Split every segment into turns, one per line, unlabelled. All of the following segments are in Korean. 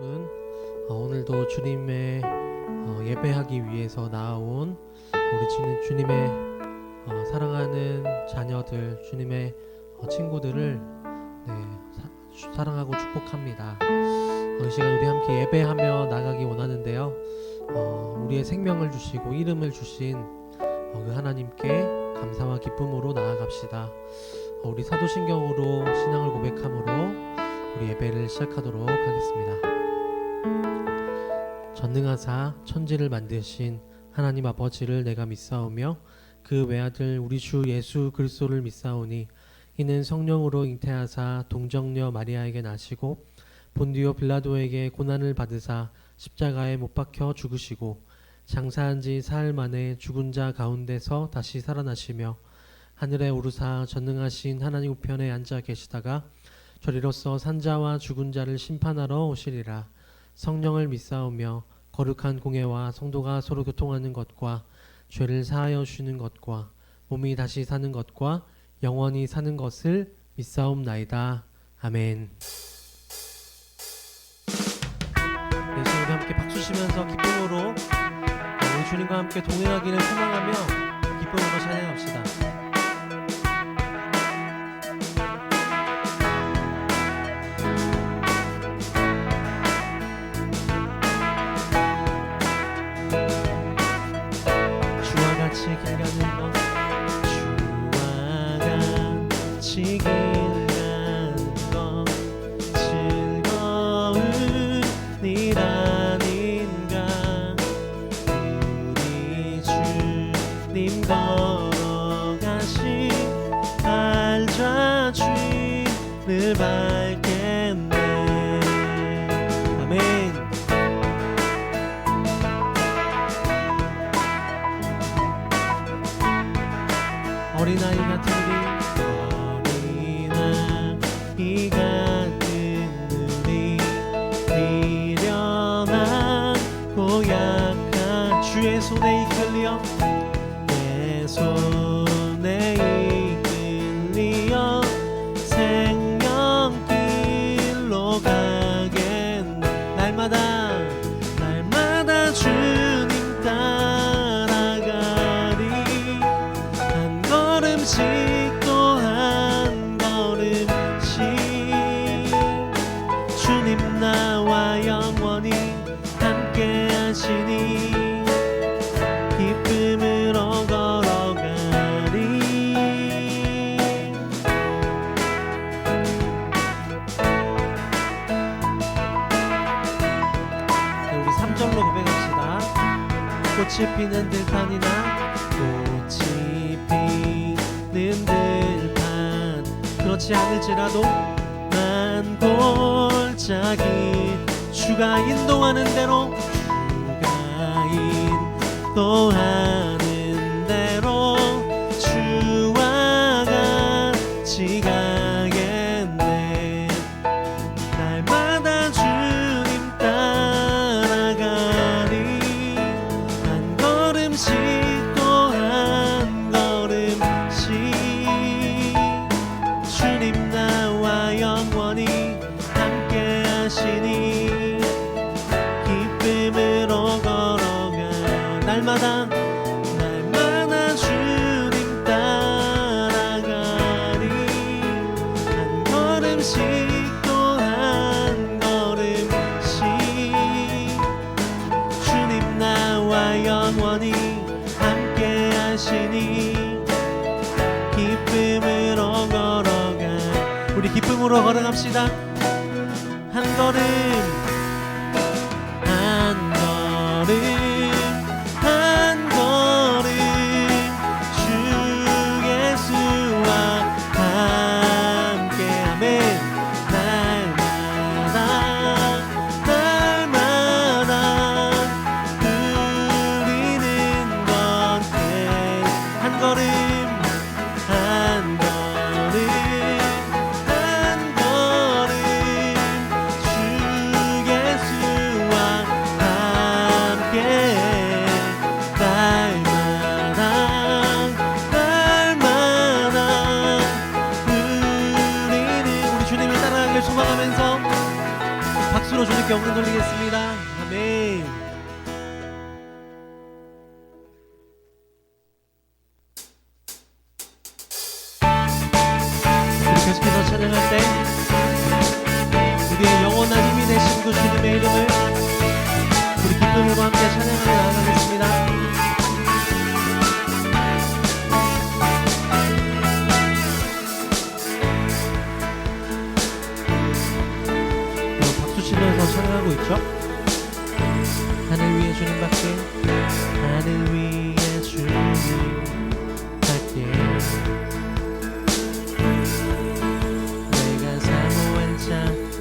여러분, 오늘도 주님의 예배하기 위해서 나온 우리 주님의 사랑하는 자녀들, 주님의 친구들을 사랑하고 축복합니다. 이 시간 우리 함께 예배하며 나가기 원하는데요. 우리의 생명을 주시고 이름을 주신 그 하나님께 감사와 기쁨으로 나아갑시다. 우리 사도신경으로 신앙을 고백함으로 우리 예배를 시작하도록 하겠습니다. 전능하사 천지를 만드신 하나님 아버지를 내가 믿사오며 그 외아들 우리 주 예수 그리스도를 믿사오니 이는 성령으로 잉태하사 동정녀 마리아에게 나시고 본디오 빌라도에게 고난을 받으사 십자가에 못 박혀 죽으시고 장사한 지 사흘 만에 죽은 자 가운데서 다시 살아나시며 하늘에 오르사 전능하신 하나님 우편에 앉아 계시다가 저리로서 산자와 죽은 자를 심판하러 오시리라. 성령을 믿사오며 거룩한 공회와 성도가 서로 교통하는 것과 죄를 사하여 주는 것과 몸이 다시 사는 것과 영원히 사는 것을 믿사옵나이다. 아멘. 네, 시간 우리 함께 박수 치면서 기쁨으로 우리 주님과 함께 동행하기를 소망하며 기쁨으로 찬양합시다. 길 가는 것 주와 같이 길 가는 것 즐거운 일 아닌가. 우리 주님 걸어가신 발자취를 밟겠네. 아멘. 어린아이 같은 우리 미련한 고약한 주의 손에 이끌려 내 손에 이끌려 생명길로 가겠네. 날마다 주님 따라가리. 한 걸음씩 또 한 걸음씩 주님 나와 영원히 함께 하시니 기쁨으로 걸어가리. 우리 3절로 고백합시다. 꽃이 피는 들판이나 꽃이 피는 들판 그렇지 않을지라도 난 골짜기 주가 인도하는 대로 주와 같이 가겠네. 날마다 주님 따라가리. 한 걸음씩 또 한 걸음씩 주님 나와 영원히 함께 하시니 기쁨으로 걸어가. 날마다 주님 따라가리. 한 걸음씩 또 한 걸음씩 주님 나와 영원히 함께 하시니 기쁨으로 걸어가. 우리 기쁨으로 걸어갑시다. 한 걸음 한 걸음 한 걸음 주 예수와 함께. 아멘. 날마다 누리는 것에 한 걸음 한 걸음 한 걸음 주 영광 돌리겠습니다. 아멘. 우리 계속해서 찬양할 때 우리의 영원한 힘이 되신 그 주님의 이름을 우리 기쁨으로 함께 찬양하며 나아가겠습니다. 치면서 찬양하고 있죠. 하늘 위에 주님 밖에, 하늘 위에 주님 밖에, 내가 사모한 자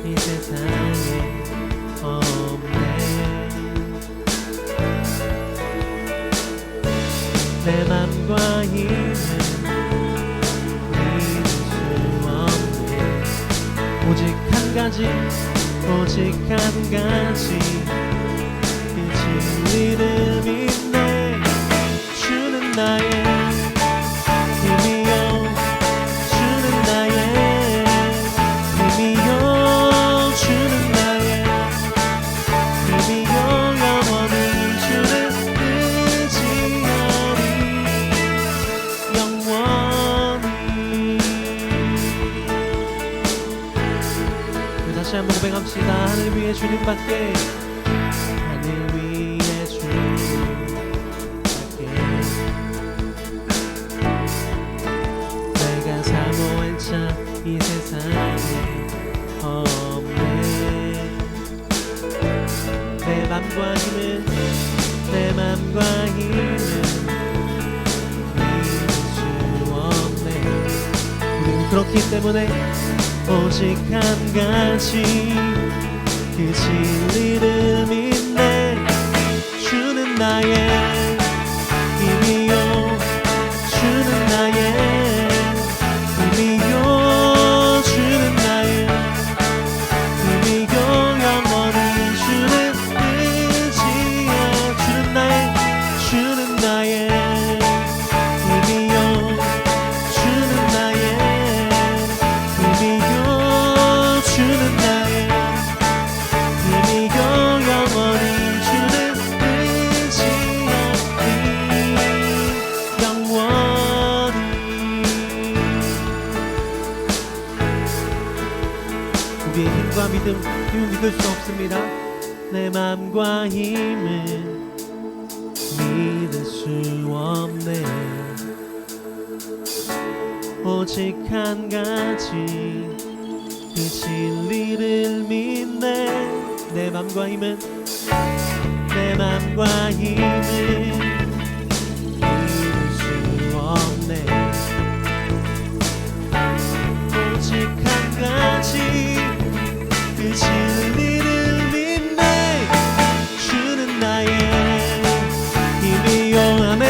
이 세상에 없네. 내 맘과 힘은 믿을 수 없네. 오직 한 가지, 오직 한 가지, 그 진리를 믿네. 주는 나의 힘이요, 주는 나의 힘이요, 주는 나의 힘이요, 영원히 주를 의지하리, 영원히. 다시 한번 고백합시다. 하늘 위에 주님밖에, 하늘 위에 주님밖에, 내가 사모한 자 이 세상에 없네. 내 맘과 힘은, 내 맘과 힘은 믿을 수 없네. 우리는 그렇기 때문에 오직 한 가지, 그 진리를 믿네. 주는 나의 힘이요, 주는 나의 힘이요, 주는 나의 힘이요, 영원히 주를 의지하. 주는 나의, 주는 나의 힘이요, 주는 나의 힘이요, 주는 나의 힘이요, 영원히 주를 의지하리, 영원히. 우리의 힘과 힘은 믿을 수 없습니다. 내 맘과 힘은 믿을 수 없네. 오직 한 가지, 그 진리를 믿네. 내 맘과 힘은, 내 맘과 힘은 믿을 수 없네. 오직 한 가지, 그 진리를 믿네. 주는 나의 힘이요, 아멘.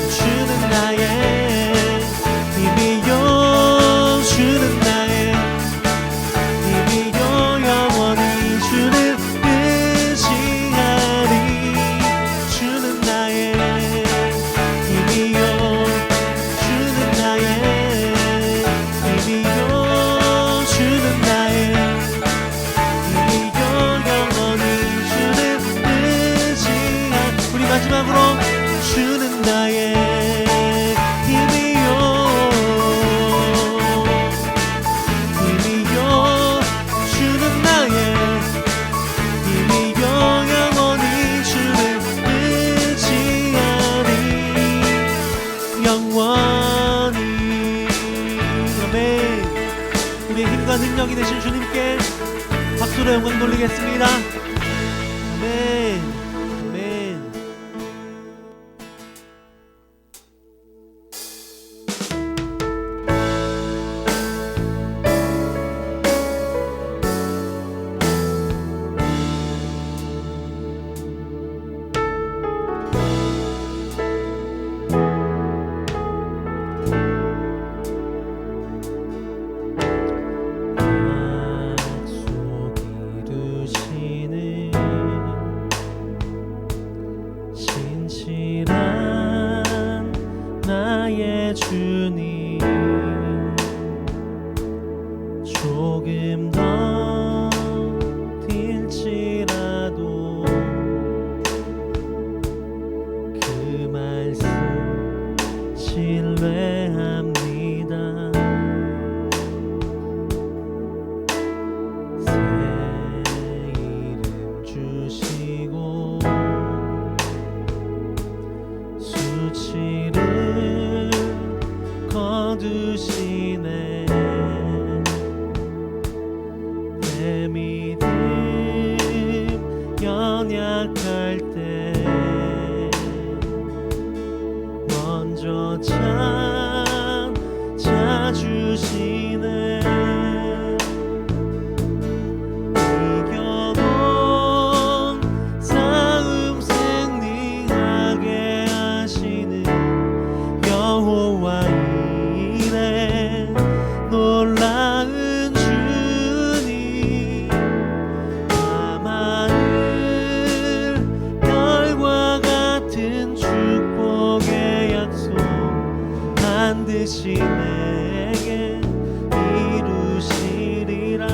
주는 나의 힘이요, 주는 나의 힘이요, 영원히 주를 의지하리. 주는 나의 힘이요, 주는 나의 힘이요, 주는 나의 힘이요, 영원히 주를 의지하리. 우리 마지막으로 주는 나의 능력이 되신 주님께 박수로 영광 돌리겠습니다. 아멘, 아멘. 연약할 때 먼저 찾아주시네. 이겨놓은 싸움 승리하게 하시는 여호와 이래 놀라운 주님. 밤하늘 별과 같은 축복의 약속 반드시 내게 이루시리라.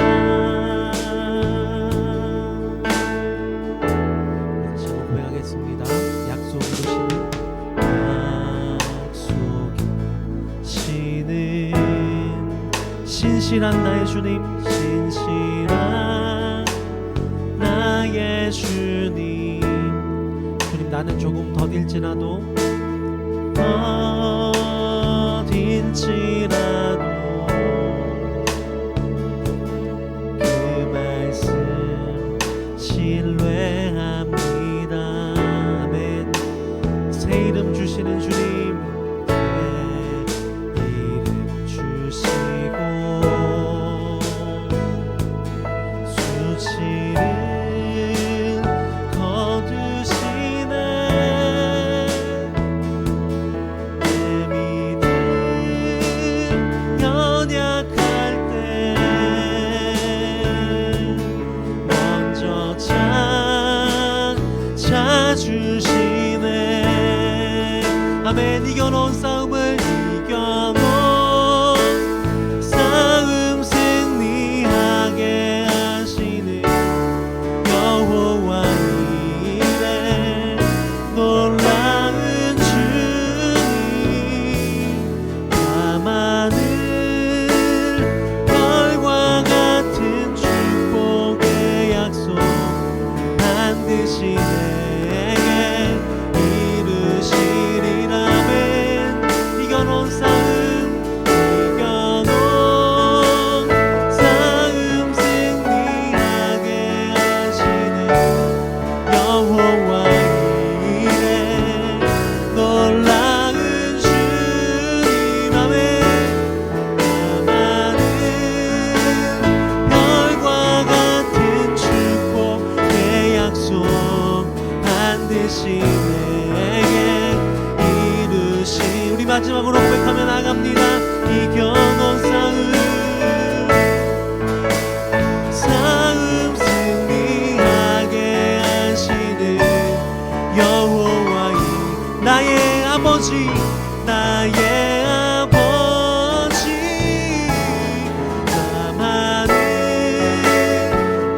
다시 한번 고백하겠습니다. 약속 이루시는 신실한 나의 주님, 신실한 나의 주님. 주님, 나는 조금 더딜지라도 그 말씀 신뢰합니다. 아멘. 새 이름 주시는 주님, 새 이름 주시고 수치를 거두시네. 내 믿음 연약할 때 먼저 찾아주시네. 아멘. 이겨놓은 싸움을 이겨놓은 싸움 승리하게 하시는 여호와 이래 놀라운 주님. 밤하늘 별과 같은 축복의 약속 반드시 내게 이루시리라. 아멘. 이겨놓은 싸움 승리하게 하시는 여호와 이래 놀라운 주님. 아멘. 밤하늘 별과 같은 축복의 약속 반드시 내게 이루시. 우리 마지막으로 고백하며 나갑니다. 이겨놓은 싸움 승리하게 하시는 여호와 이 나의 아버지, 나의 아버지. 밤하늘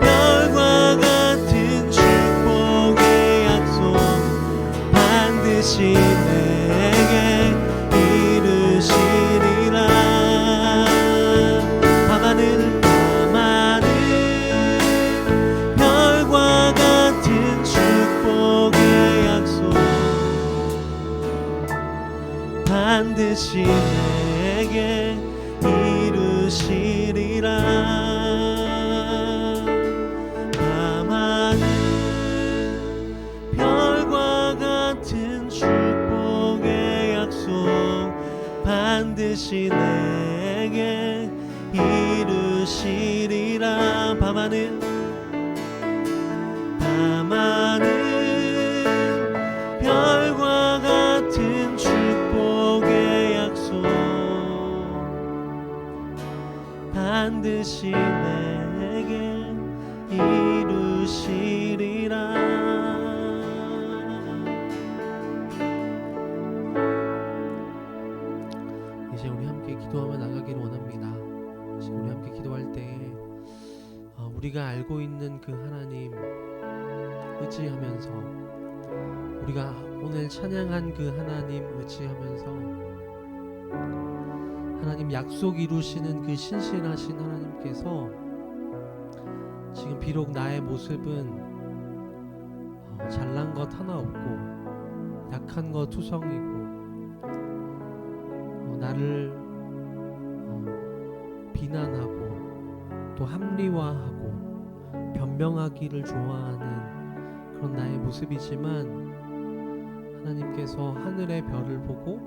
별과 같은 축복의 약속 반드시 내게 이루시리라. 밤하늘 별과 같은 축복의 약속 반드시 내게 이루시리라. 밤하늘 별과 같은 축복의 약속 반드시 내게 이루시리라. 밤하늘 별과 같은 축복의 약속 반드시 내게 이루시리라. 이제 우리 함께 기도하며 나가기를 원합니다. 지금 우리 함께 기도할 때 우리가 알고 있는 그 하나님 의지하면서, 우리가 오늘 찬양한 그 하나님 의지하면서, 하나님 약속 이루시는 그 신실하신 하나님께서 지금 비록 나의 모습은 잘난 것 하나 없고 약한 것 투성이고 나를 비난하고 또 합리화하고 변명하기를 좋아하는 그런 나의 모습이지만 하나님께서 하늘의 별을 보고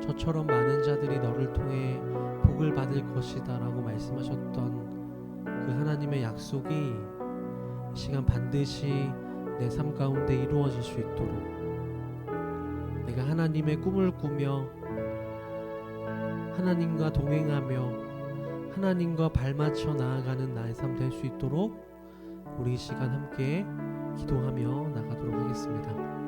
저처럼 많은 자들이 너를 통해 복을 받을 것이다 라고 말씀하셨던 그 하나님의 약속이 이 시간 반드시 내 삶 가운데 이루어질 수 있도록, 내가 하나님의 꿈을 꾸며 하나님과 동행하며 하나님과 발맞춰 나아가는 나의 삶 될 수 있도록 우리 이 시간 함께 기도하며 나가도록 하겠습니다.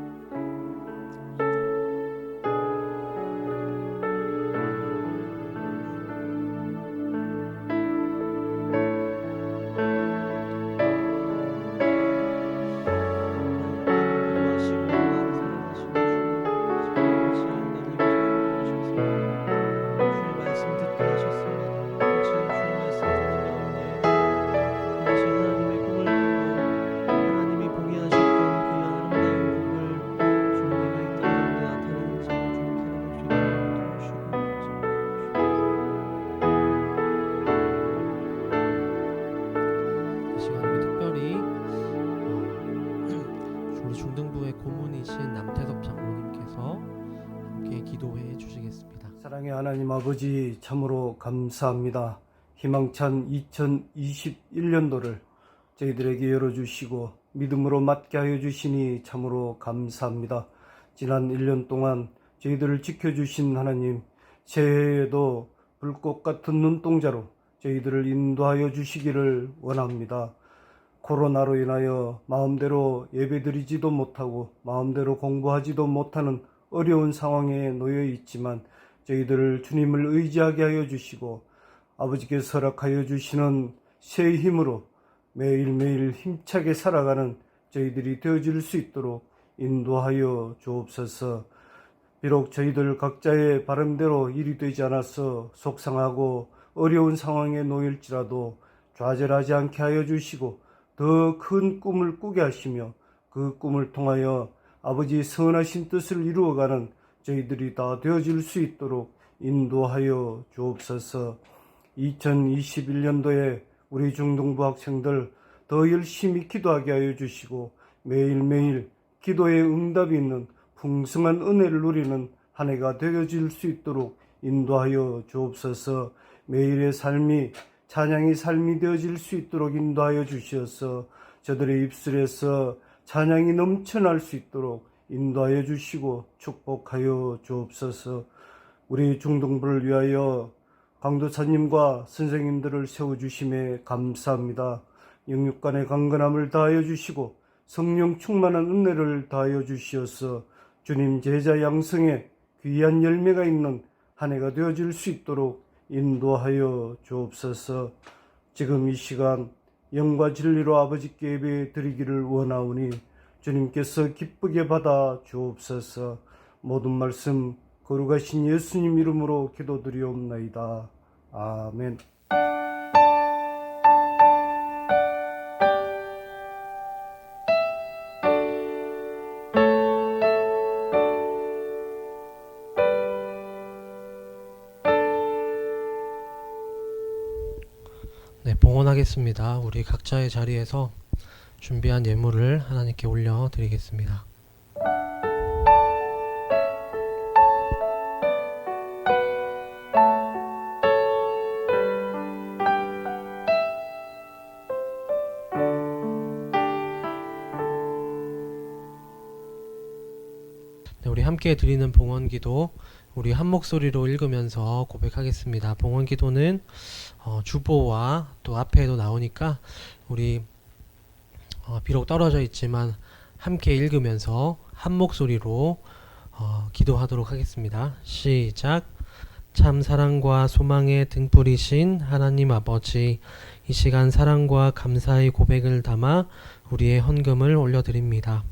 사랑의 하나님 아버지, 참으로 감사합니다. 희망찬 2021년도를 저희들에게 열어주시고 믿음으로 맞게 하여 주시니 참으로 감사합니다. 지난 1년 동안 저희들을 지켜주신 하나님, 새해에도 불꽃 같은 눈동자로 저희들을 인도하여 주시기를 원합니다. 코로나로 인하여 마음대로 예배드리지도 못하고 마음대로 공부하지도 못하는 어려운 상황에 놓여 있지만 저희들을 주님을 의지하게 하여 주시고 아버지께서 허락하여 주시는 새 힘으로 매일매일 힘차게 살아가는 저희들이 되어질 수 있도록 인도하여 주옵소서. 비록 저희들 각자의 바람대로 일이 되지 않아서 속상하고 어려운 상황에 놓일지라도 좌절하지 않게 하여 주시고 더 큰 꿈을 꾸게 하시며 그 꿈을 통하여 아버지의 선하신 뜻을 이루어가는 저희들이 다 되어질 수 있도록 인도하여 주옵소서. 2021년도에 우리 중등부 학생들 더 열심히 기도하게 하여 주시고 매일매일 기도의 응답이 있는 풍성한 은혜를 누리는 한 해가 되어질 수 있도록 인도하여 주옵소서. 매일의 삶이 찬양의 삶이 되어질 수 있도록 인도하여 주시어서 저들의 입술에서 찬양이 넘쳐날 수 있도록 인도하여 주시고 축복하여 주옵소서. 우리 중등부를 위하여 강도사님과 선생님들을 세워주심에 감사합니다. 영육간의 강건함을 다하여 주시고 성령 충만한 은혜를 다하여 주시어서 주님 제자 양성에 귀한 열매가 있는 한 해가 되어질 수 있도록 인도하여 주옵소서. 지금 이 시간 영과 진리로 아버지께 예배 드리기를 원하오니 주님께서 기쁘게 받아 주옵소서. 모든 말씀 거룩하신 예수님 이름으로 기도드리옵나이다. 아멘.
네, 봉헌하겠습니다. 우리 각자의 자리에서 준비한 예물을 하나님께 올려드리겠습니다. 네, 우리 함께 드리는 봉헌기도 우리 한 목소리로 읽으면서 고백하겠습니다. 봉헌기도는 주보와 또 앞에도 나오니까 우리 비록 떨어져 있지만 함께 읽으면서 한 목소리로 기도하도록 하겠습니다. 시작. 참 사랑과 소망의 등불이신 하나님 아버지, 이 시간 사랑과 감사의 고백을 담아 우리의 헌금을 올려드립니다.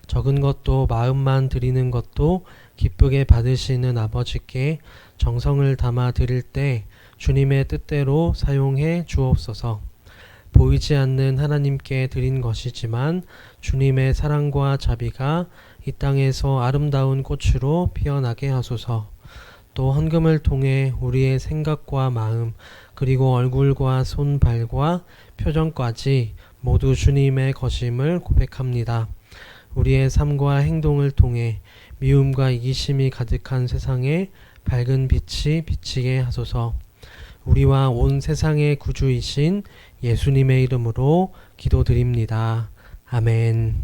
적은 것도 마음만 드리는 것도 기쁘게 받으시는 아버지께 정성을 담아 드릴 때 주님의 뜻대로 사용해 주옵소서. 보이지 않는 하나님께 드린 것이지만 주님의 사랑과 자비가 이 땅에서 아름다운 꽃으로 피어나게 하소서. 또 헌금을 통해 우리의 생각과 마음 그리고 얼굴과 손, 발과 표정까지 모두 주님의 것임을 고백합니다. 우리의 삶과 행동을 통해 미움과 이기심이 가득한 세상에 밝은 빛이 비치게 하소서. 우리와 온 세상의 구주이신 예수님의 이름으로 기도드립니다. 아멘.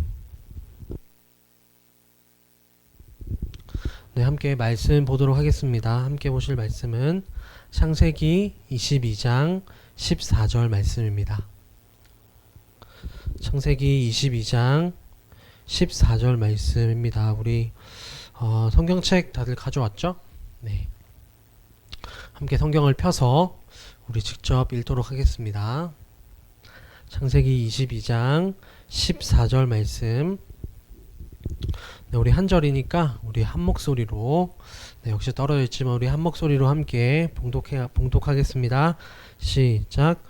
네, 함께 말씀 보도록 하겠습니다. 함께 보실 말씀은 창세기 22장 14절 말씀입니다. 창세기 22장 14절 말씀입니다. 우리 성경책 다들 가져왔죠? 네. 함께 성경을 펴서 우리 직접 읽도록 하겠습니다. 창세기 22장 14절 말씀. 네, 우리 한 절이니까 우리 한 목소리로, 네, 역시 떨어져 있지만 우리 한 목소리로 함께 봉독하겠습니다. 시작.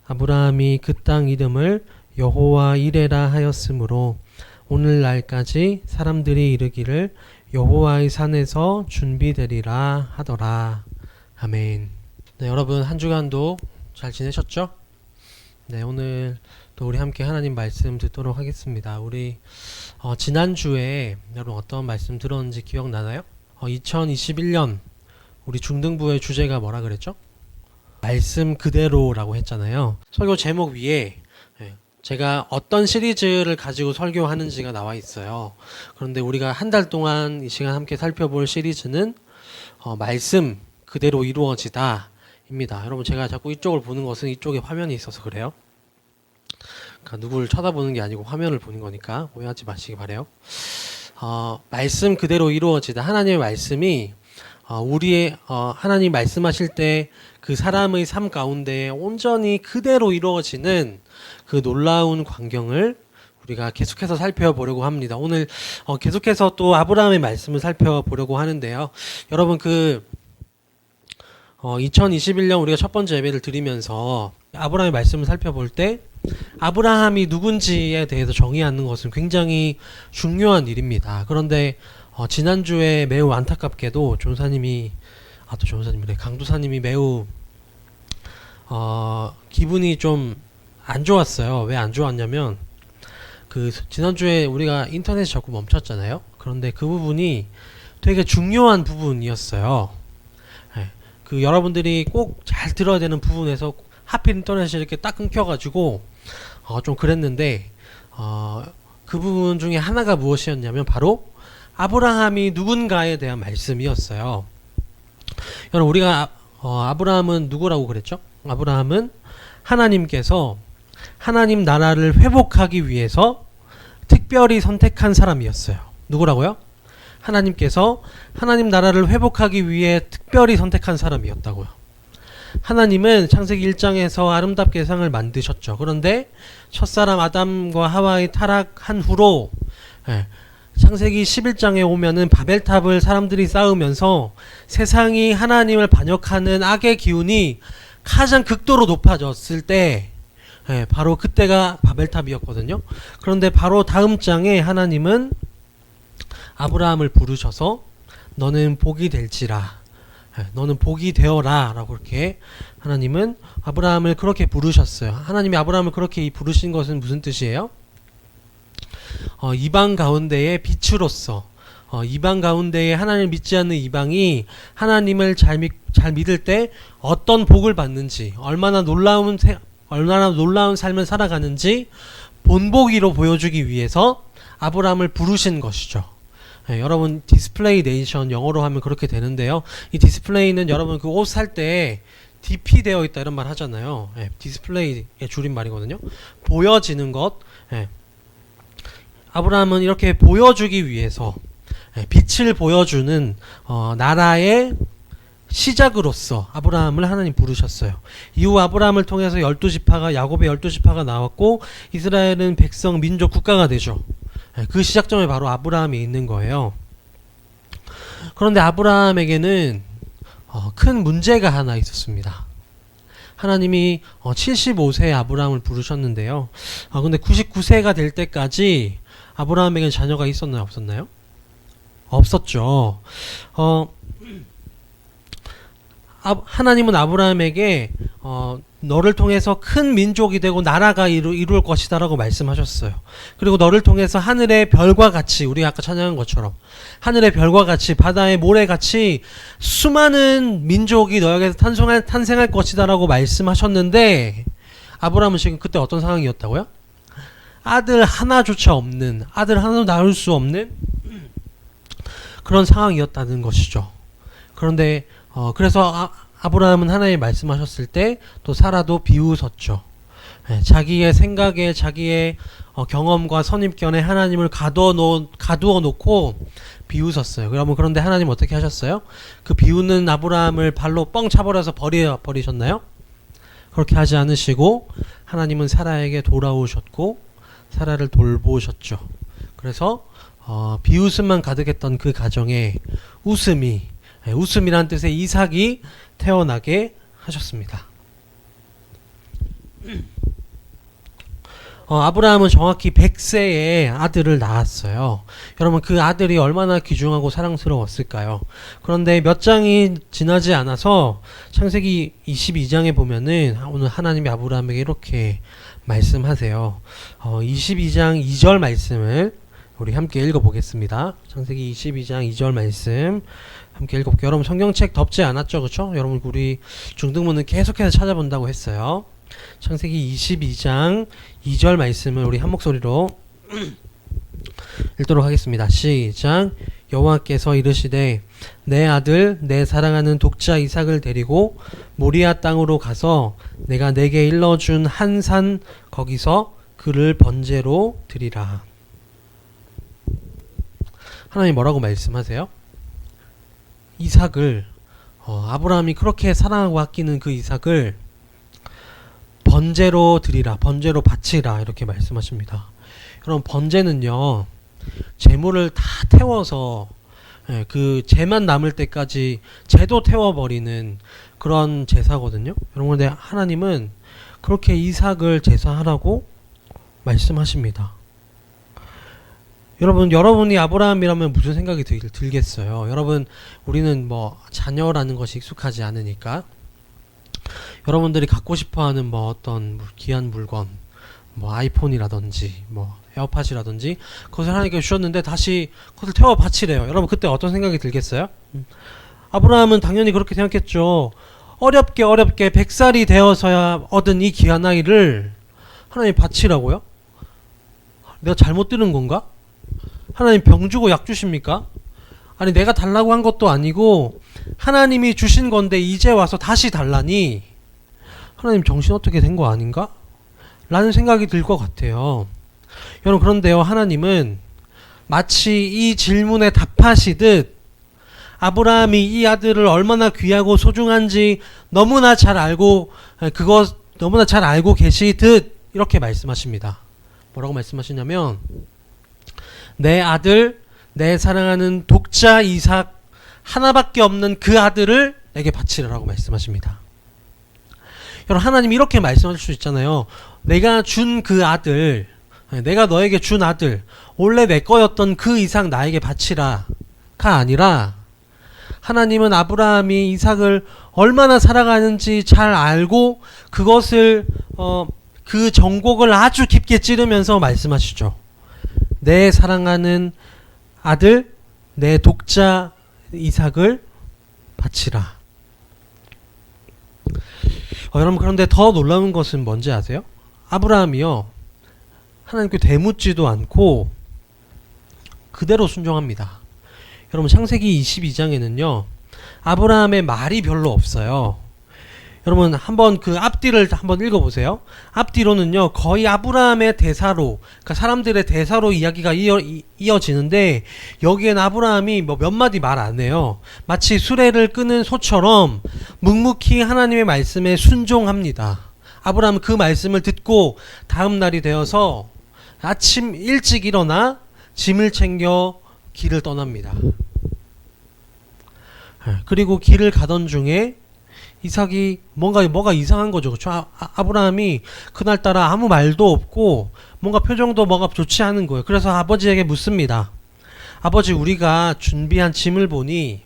아브라함이 그 땅 이름을 여호와 이레라 하였으므로 오늘날까지 사람들이 이르기를 여호와의 산에서 준비되리라 하더라. 아멘. 네, 여러분 한 주간도 잘 지내셨죠? 네, 오늘 또 우리 함께 하나님 말씀 듣도록 하겠습니다. 우리 지난주에 여러분 어떤 말씀 들었는지 기억나나요? 2021년 우리 중등부의 주제가 뭐라 그랬죠? 말씀 그대로라고 했잖아요. 설교 제목 위에 제가 어떤 시리즈를 가지고 설교하는지가 나와 있어요. 그런데 우리가 한 달 동안 이 시간 함께 살펴볼 시리즈는 말씀 그대로 이루어지다 입니다. 여러분 제가 자꾸 이쪽을 보는 것은 이쪽에 화면이 있어서 그래요. 그러니까 누구를 쳐다보는 게 아니고 화면을 보는 거니까 오해하지 마시기 바래요. 말씀 그대로 이루어지다. 하나님의 말씀이 우리의 하나님 말씀하실 때 그 사람의 삶 가운데 온전히 그대로 이루어지는 그 놀라운 광경을 우리가 계속해서 살펴보려고 합니다. 오늘 계속해서 또 아브라함의 말씀을 살펴보려고 하는데요. 여러분 2021년 우리가 첫 번째 예배를 드리면서 아브라함의 말씀을 살펴볼 때 아브라함이 누군지에 대해서 정의하는 것은 굉장히 중요한 일입니다. 그런데 지난주에 매우 안타깝게도 강도사님이 매우 기분이 좀 안 좋았어요. 왜 안 좋았냐면 지난주에 우리가 인터넷이 자꾸 멈췄잖아요. 그런데 그 부분이 되게 중요한 부분이었어요. 네. 여러분들이 꼭 잘 들어야 되는 부분에서 하필 인터넷이 이렇게 딱 끊겨가지고 좀 그랬는데 그 부분 중에 하나가 무엇이었냐면 바로 아브라함이 누군가에 대한 말씀이었어요. 여러분 우리가 아브라함은 누구라고 그랬죠? 아브라함은 하나님께서 하나님 나라를 회복하기 위해서 특별히 선택한 사람이었어요. 누구라고요? 하나님께서 하나님 나라를 회복하기 위해 특별히 선택한 사람이었다고요. 하나님은 창세기 1장에서 아름답게 세상을 만드셨죠. 그런데 첫사람 아담과 하와의 타락한 후로 창세기 11장에 오면은 바벨탑을 사람들이 쌓으면서 세상이 하나님을 반역하는 악의 기운이 가장 극도로 높아졌을 때 바로 그때가 바벨탑이었거든요. 그런데 바로 다음 장에 하나님은 아브라함을 부르셔서 너는 복이 될지라, 너는 복이 되어라 라고 그렇게 하나님은 아브라함을 그렇게 부르셨어요. 하나님이 아브라함을 그렇게 부르신 것은 무슨 뜻이에요? 이방 가운데의 빛으로서 이방 가운데에 하나님을 믿지 않는 이방이 하나님을 잘 믿을 때 어떤 복을 받는지, 얼마나 놀라운 삶을 살아가는지 본보기로 보여주기 위해서 아브라함을 부르신 것이죠. 여러분 디스플레이 네이션 영어로 하면 그렇게 되는데요. 이 디스플레이는 여러분 그 옷 살 때 DP 되어 있다 이런 말 하잖아요. 디스플레이의 줄임말이거든요. 보여지는 것. 아브라함은 이렇게 보여주기 위해서 빛을 보여주는 나라의 시작으로서 아브라함을 하나님 부르셨어요. 이후 아브라함을 통해서 12지파가 야곱의 12지파가 나왔고 이스라엘은 백성 민족 국가가 되죠. 그 시작점에 바로 아브라함이 있는 거예요. 그런데 아브라함에게는 큰 문제가 하나 있었습니다. 하나님이 75세에 아브라함을 부르셨는데요. 근데 99세가 될 때까지 아브라함에게는 자녀가 있었나요? 없었나요? 없었죠. 하나님은 아브라함에게 너를 통해서 큰 민족이 되고 나라가 이룰 것이다 라고 말씀하셨어요. 그리고 너를 통해서 하늘의 별과 같이, 우리 아까 찬양한 것처럼 하늘의 별과 같이 바다의 모래같이 수많은 민족이 너에게서 탄생할 것이다 라고 말씀하셨는데, 아브라함은 지금 그때 어떤 상황이었다고요? 아들 하나조차 없는, 아들 하나도 낳을 수 없는 그런 상황이었다는 것이죠. 그런데 그래서 아브라함은 하나님 말씀하셨을 때 또 사라도 비웃었죠. 자기의 생각에, 자기의 경험과 선입견에 하나님을 가두어 놓고 비웃었어요. 여러분, 그런데 하나님 어떻게 하셨어요? 그 비웃는 아브라함을 발로 뻥 차버려서 버리셨나요? 그렇게 하지 않으시고 하나님은 사라에게 돌아오셨고 사라를 돌보셨죠. 그래서 비웃음만 가득했던 그 가정에 웃음이란 뜻의 이삭이 태어나게 하셨습니다. 아브라함은 정확히 100세에 아들을 낳았어요. 여러분, 그 아들이 얼마나 귀중하고 사랑스러웠을까요? 그런데 몇 장이 지나지 않아서 창세기 22장에 보면은 오늘 하나님이 아브라함에게 이렇게 말씀하세요. 22장 2절 말씀을 우리 함께 읽어보겠습니다. 창세기 22장 2절 말씀 함께 읽어볼게요. 여러분, 성경책 덮지 않았죠? 그렇죠? 여러분, 우리 중등부는 계속해서 찾아본다고 했어요. 창세기 22장 2절 말씀을 우리 한 목소리로 읽도록 하겠습니다. 시작. 여호와께서 이르시되 내 아들 내 사랑하는 독자 이삭을 데리고 모리아 땅으로 가서 내가 내게 일러준 한 산 거기서 그를 번제로 드리라. 하나님 뭐라고 말씀하세요? 이삭을 아브라함이 그렇게 사랑하고 아끼는 그 이삭을 번제로 드리라, 번제로 바치라, 이렇게 말씀하십니다. 여러분, 번제는요, 재물을 다 태워서 그 재만 남을 때까지 재도 태워버리는 그런 제사거든요. 여러분, 근데 하나님은 그렇게 이삭을 제사하라고 말씀하십니다. 여러분이 아브라함이라면 무슨 생각이 들겠어요? 여러분, 우리는 뭐 자녀라는 것이 익숙하지 않으니까 여러분들이 갖고 싶어하는 뭐 어떤 귀한 물건, 뭐 아이폰이라든지 뭐 에어팟이라든지 그것을 하나님께 주셨는데 다시 그것을 태워 바치래요. 여러분, 그때 어떤 생각이 들겠어요? 아브라함은 당연히 그렇게 생각했죠. 어렵게 100살이 되어서야 얻은 이 귀한 아이를 하나님 바치라고요? 내가 잘못 들은 건가? 하나님 병 주고 약 주십니까? 아니, 내가 달라고 한 것도 아니고 하나님이 주신 건데 이제 와서 다시 달라니 하나님 정신 어떻게 된 거 아닌가? 라는 생각이 들 것 같아요. 여러분, 그런데요, 하나님은 마치 이 질문에 답하시듯 아브라함이 이 아들을 얼마나 귀하고 소중한지 너무나 잘 알고 계시듯 이렇게 말씀하십니다. 뭐라고 말씀하시냐면 내 아들, 내 사랑하는 독자 이삭 하나밖에 없는 그 아들을 내게 바치라라고 말씀하십니다. 여러분, 하나님이 이렇게 말씀하실 수 있잖아요. 내가 준 그 아들, 내가 너에게 준 아들, 원래 내 거였던 그 이삭 나에게 바치라가 아니라 하나님은 아브라함이 이삭을 얼마나 사랑하는지 잘 알고 그것을 그 정곡을 아주 깊게 찌르면서 말씀하시죠. 내 사랑하는 아들, 내 독자 이삭을 바치라. 여러분, 그런데 더 놀라운 것은 뭔지 아세요? 아브라함이요, 하나님께 되묻지도 않고 그대로 순종합니다. 여러분, 창세기 22장에는요 아브라함의 말이 별로 없어요. 여러분, 한번 그 앞뒤를 한번 읽어보세요. 앞뒤로는요 거의 아브라함의 대사로, 그러니까 사람들의 대사로 이야기가 이어지는데 여기에는 아브라함이 뭐 몇 마디 말 안 해요. 마치 수레를 끄는 소처럼 묵묵히 하나님의 말씀에 순종합니다. 아브라함은 그 말씀을 듣고 다음 날이 되어서 아침 일찍 일어나 짐을 챙겨 길을 떠납니다. 그리고 길을 가던 중에 이삭이 뭐가 이상한 거죠. 그렇죠? 아브라함이 그날따라 아무 말도 없고 뭔가 표정도 뭐가 좋지 않은 거예요. 그래서 아버지에게 묻습니다. 아버지, 우리가 준비한 짐을 보니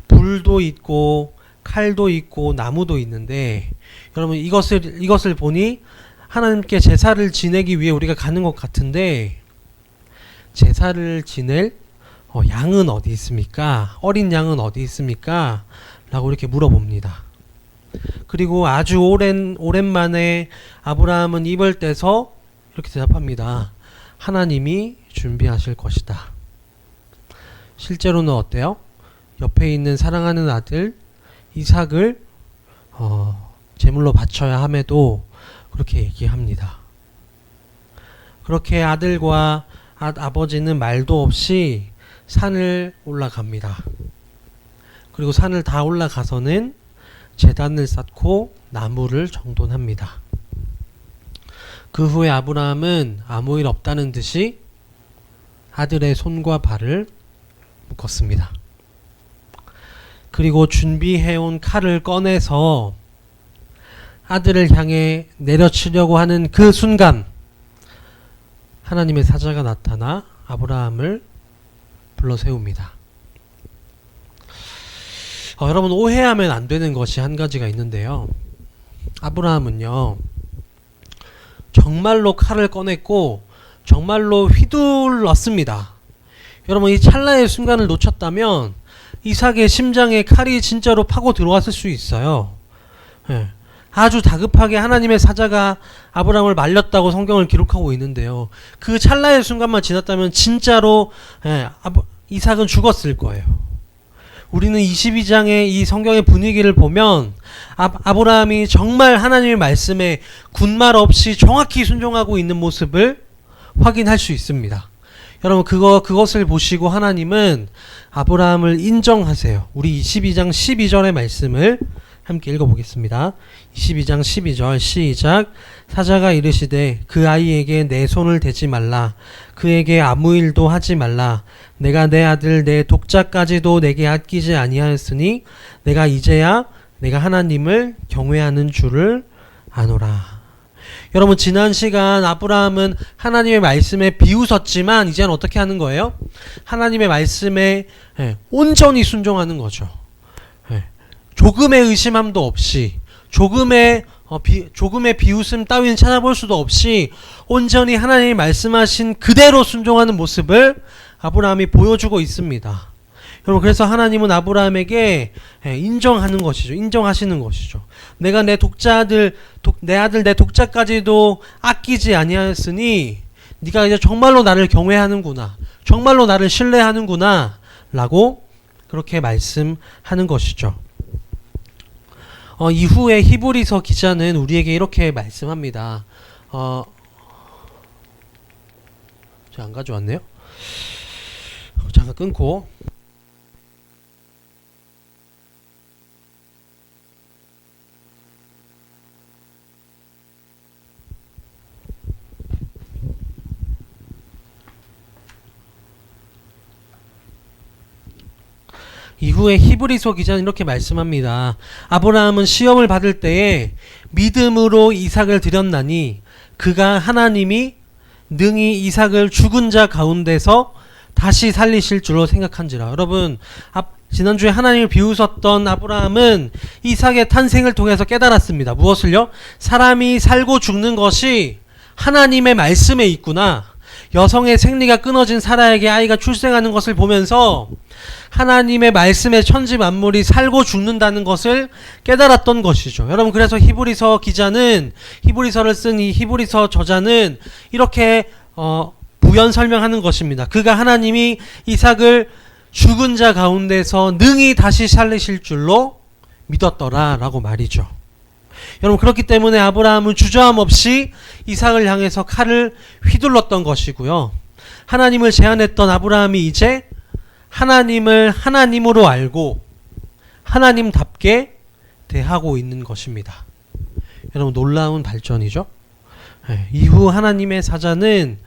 불도 있고 칼도 있고 나무도 있는데 여러분 이것을 보니 하나님께 제사를 지내기 위해 우리가 가는 것 같은데, 제사를 지낼 양은 어디 있습니까? 어린 양은 어디 있습니까? 라고 이렇게 물어봅니다. 그리고 아주 오랜만에 아브라함은 입을 떼서 이렇게 대답합니다. 하나님이 준비하실 것이다. 실제로는 어때요? 옆에 있는 사랑하는 아들 이삭을 제물로 바쳐야 함에도 그렇게 얘기합니다. 그렇게 아들과 아버지는 말도 없이 산을 올라갑니다. 그리고 산을 다 올라가서는 제단을 쌓고 나무를 정돈합니다. 그 후에 아브라함은 아무 일 없다는 듯이 아들의 손과 발을 묶었습니다. 그리고 준비해온 칼을 꺼내서 아들을 향해 내려치려고 하는 그 순간 하나님의 사자가 나타나 아브라함을 불러 세웁니다. 여러분, 오해하면 안 되는 것이 한 가지가 있는데요. 아브라함은요, 정말로 칼을 꺼냈고 정말로 휘둘렀습니다. 여러분, 이 찰나의 순간을 놓쳤다면 이삭의 심장에 칼이 진짜로 파고 들어왔을 수 있어요. 아주 다급하게 하나님의 사자가 아브라함을 말렸다고 성경을 기록하고 있는데요. 그 찰나의 순간만 지났다면 진짜로 이삭은 죽었을 거예요. 우리는 22장의 이 성경의 분위기를 보면 아브라함이 정말 하나님의 말씀에 군말 없이 정확히 순종하고 있는 모습을 확인할 수 있습니다. 여러분, 그것을 보시고 하나님은 아브라함을 인정하세요. 우리 22장 12절의 말씀을 함께 읽어보겠습니다. 22장 12절 시작. 사자가 이르시되 그 아이에게 내 손을 대지 말라. 그에게 아무 일도 하지 말라. 내가 내 아들 내 독자까지도 내게 아끼지 아니하였으니 내가 이제야 내가 하나님을 경외하는 줄을 아노라. 여러분, 지난 시간 아브라함은 하나님의 말씀에 비웃었지만 이제는 어떻게 하는 거예요? 하나님의 말씀에 온전히 순종하는 거죠. 조금의 의심함도 없이, 조금의 비웃음 따위는 찾아볼 수도 없이 온전히 하나님이 말씀하신 그대로 순종하는 모습을 아브라함이 보여주고 있습니다. 여러분, 그래서 하나님은 아브라함에게 인정하는 것이죠. 인정하시는 것이죠. 내가 내 아들 내 독자까지도 아끼지 아니하였으니 네가 이제 정말로 나를 경외하는구나, 정말로 나를 신뢰하는구나 라고 그렇게 말씀하는 것이죠. 이후에 히브리서 기자는 우리에게 이렇게 말씀합니다. 제가 안 가져왔네요. 잠깐 끊고. 이후에 히브리서 기자는 이렇게 말씀합니다. 아브라함은 시험을 받을 때에 믿음으로 이삭을 드렸나니 그가 하나님이 능히 이삭을 죽은 자 가운데서 다시 살리실 줄로 생각한지라. 여러분, 지난주에 하나님을 비웃었던 아브라함은 이삭의 탄생을 통해서 깨달았습니다. 무엇을요? 사람이 살고 죽는 것이 하나님의 말씀에 있구나. 여성의 생리가 끊어진 사라에게 아이가 출생하는 것을 보면서 하나님의 말씀에 천지 만물이 살고 죽는다는 것을 깨달았던 것이죠. 여러분, 그래서 히브리서 기자는, 히브리서를 쓴 이 히브리서 저자는 이렇게 부연 설명하는 것입니다. 그가 하나님이 이삭을 죽은 자 가운데서 능히 다시 살리실 줄로 믿었더라 라고 말이죠. 여러분, 그렇기 때문에 아브라함은 주저함 없이 이삭을 향해서 칼을 휘둘렀던 것이고요. 하나님을 제안했던 아브라함이 이제 하나님을 하나님으로 알고 하나님답게 대하고 있는 것입니다. 여러분, 놀라운 발전이죠. 이후 하나님의 사자는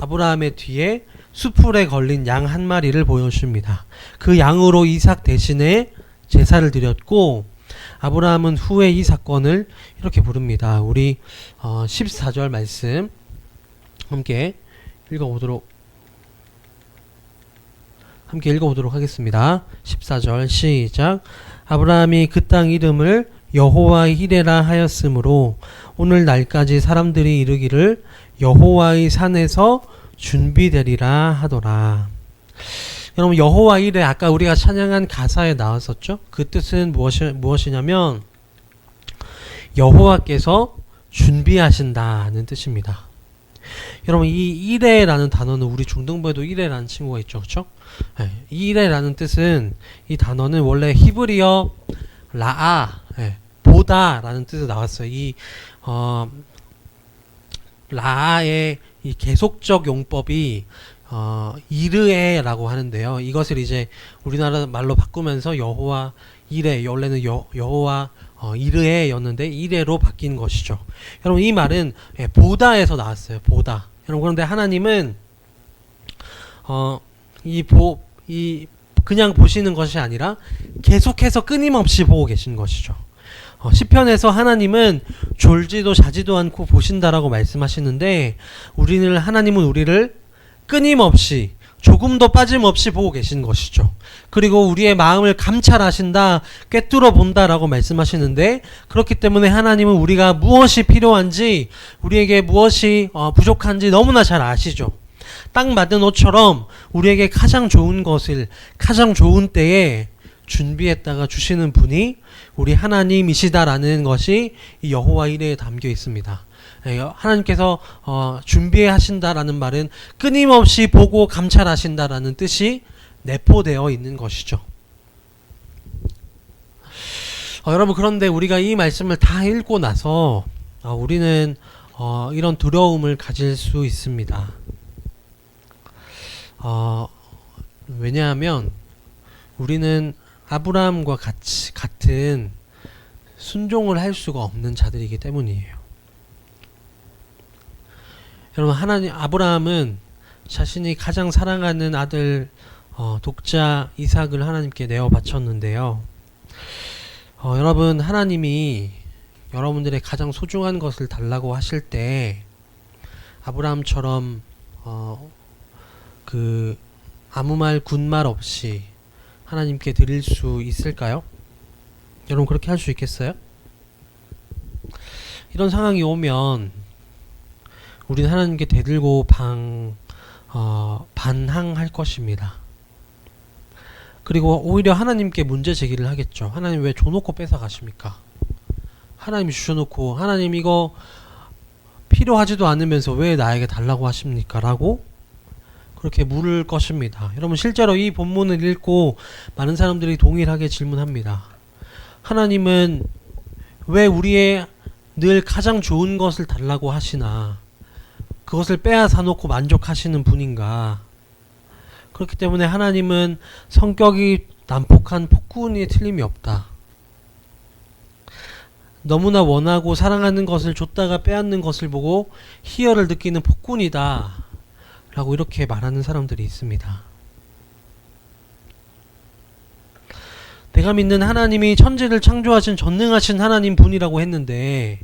아브라함의 뒤에 수풀에 걸린 양 한 마리를 보여줍니다. 그 양으로 이삭 대신에 제사를 드렸고, 아브라함은 후에 이 사건을 이렇게 부릅니다. 우리 14절 말씀 함께 읽어보도록 하겠습니다. 14절 시작. 아브라함이 그 땅 이름을 여호와의 이레라 하였으므로 오늘날까지 사람들이 이르기를 여호와의 산에서 준비되리라 하더라. 여러분, 여호와 이레, 아까 우리가 찬양한 가사에 나왔었죠? 그 뜻은 무엇이냐면 여호와께서 준비하신다는 뜻입니다. 여러분, 이 이레라는 단어는 우리 중등부에도 이레라는 친구가 있죠, 그렇죠? 네, 이레라는 뜻은, 이 단어는 원래 히브리어 라아, 보다라는 뜻으로 나왔어요. 이 라아의 이 계속적 용법이 이르에라고 하는데요. 이것을 이제 우리나라 말로 바꾸면서 여호와 이레, 원래는 여호와 이르에였는데 이레로 바뀐 것이죠. 여러분, 이 말은 보다에서 나왔어요. 보다. 여러분, 그런데 하나님은 그냥 보시는 것이 아니라 계속해서 끊임없이 보고 계신 것이죠. 시편에서 하나님은 졸지도 자지도 않고 보신다라고 말씀하시는데, 하나님은 우리를 끊임없이 조금도 빠짐없이 보고 계신 것이죠. 그리고 우리의 마음을 감찰하신다, 꿰뚫어 본다라고 말씀하시는데, 그렇기 때문에 하나님은 우리가 무엇이 필요한지, 우리에게 무엇이 부족한지 너무나 잘 아시죠. 딱 맞은 옷처럼 우리에게 가장 좋은 것을 가장 좋은 때에 준비했다가 주시는 분이 우리 하나님이시다라는 것이 이 여호와 이레에 담겨 있습니다. 하나님께서 준비하신다라는 말은 끊임없이 보고 감찰하신다라는 뜻이 내포되어 있는 것이죠. 여러분, 그런데 우리가 이 말씀을 다 읽고 나서 우리는 이런 두려움을 가질 수 있습니다. 왜냐하면 우리는 아브라함과 같은 순종을 할 수가 없는 자들이기 때문이에요. 여러분, 아브라함은 자신이 가장 사랑하는 아들 독자 이삭을 하나님께 내어 바쳤는데요. 여러분, 하나님이 여러분들의 가장 소중한 것을 달라고 하실 때 아브라함처럼 아무 말 군말 없이 하나님께 드릴 수 있을까요? 여러분, 그렇게 할 수 있겠어요? 이런 상황이 오면 우리는 하나님께 대들고 반항할 것입니다. 그리고 오히려 하나님께 문제 제기를 하겠죠. 하나님, 왜 줘놓고 뺏어 가십니까? 하나님이 주셔놓고 하나님 이거 필요하지도 않으면서 왜 나에게 달라고 하십니까? 라고 그렇게 물을 것입니다. 여러분, 실제로 이 본문을 읽고 많은 사람들이 동일하게 질문합니다. 하나님은 왜 우리의 늘 가장 좋은 것을 달라고 하시나? 그것을 빼앗아 놓고 만족하시는 분인가? 그렇기 때문에 하나님은 성격이 난폭한 폭군이 틀림이 없다. 너무나 원하고 사랑하는 것을 줬다가 빼앗는 것을 보고 희열을 느끼는 폭군이다 라고 이렇게 말하는 사람들이 있습니다. 내가 믿는 하나님이 천지를 창조하신 전능하신 하나님 분이라고 했는데,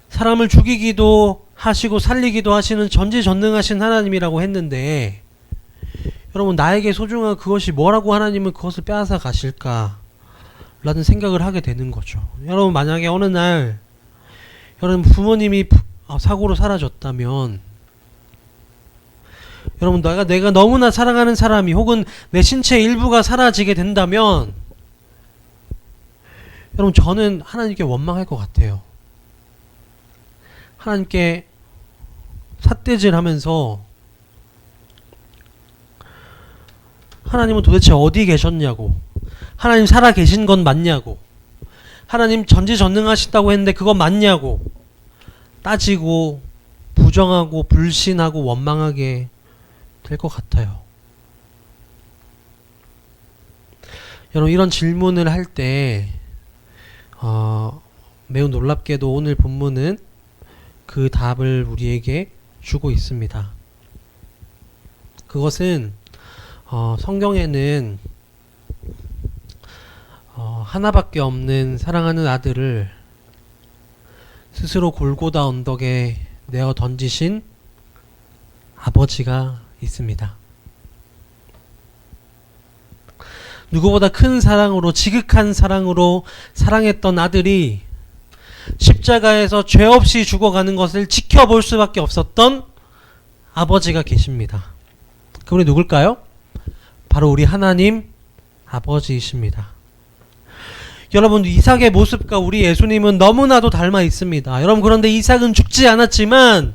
사람을 죽이기도 하시고 살리기도 하시는 전지전능하신 하나님이라고 했는데, 여러분, 나에게 소중한 그것이 뭐라고 하나님은 그것을 빼앗아 가실까 라는 생각을 하게 되는 거죠. 여러분, 만약에 어느 날 여러분 부모님이 사고로 사라졌다면, 여러분, 내가 너무나 사랑하는 사람이 혹은 내 신체 일부가 사라지게 된다면, 여러분, 저는 하나님께 원망할 것 같아요. 하나님께 삿대질하면서 하나님은 도대체 어디 계셨냐고, 하나님 살아 계신 건 맞냐고, 하나님 전지전능하시다고 했는데 그건 맞냐고 따지고 부정하고 불신하고 원망하게 될 것 같아요. 여러분, 이런 질문을 할 때 매우 놀랍게도 오늘 본문은 그 답을 우리에게 주고 있습니다. 그것은 성경에는 하나밖에 없는 사랑하는 아들을 스스로 골고다 언덕에 내어 던지신 아버지가 있습니다. 누구보다 큰 사랑으로, 지극한 사랑으로 사랑했던 아들이 십자가에서 죄 없이 죽어가는 것을 지켜볼 수밖에 없었던 아버지가 계십니다. 그분이 누굴까요? 바로 우리 하나님 아버지이십니다. 여러분, 이삭의 모습과 우리 예수님은 너무나도 닮아 있습니다. 여러분, 그런데 이삭은 죽지 않았지만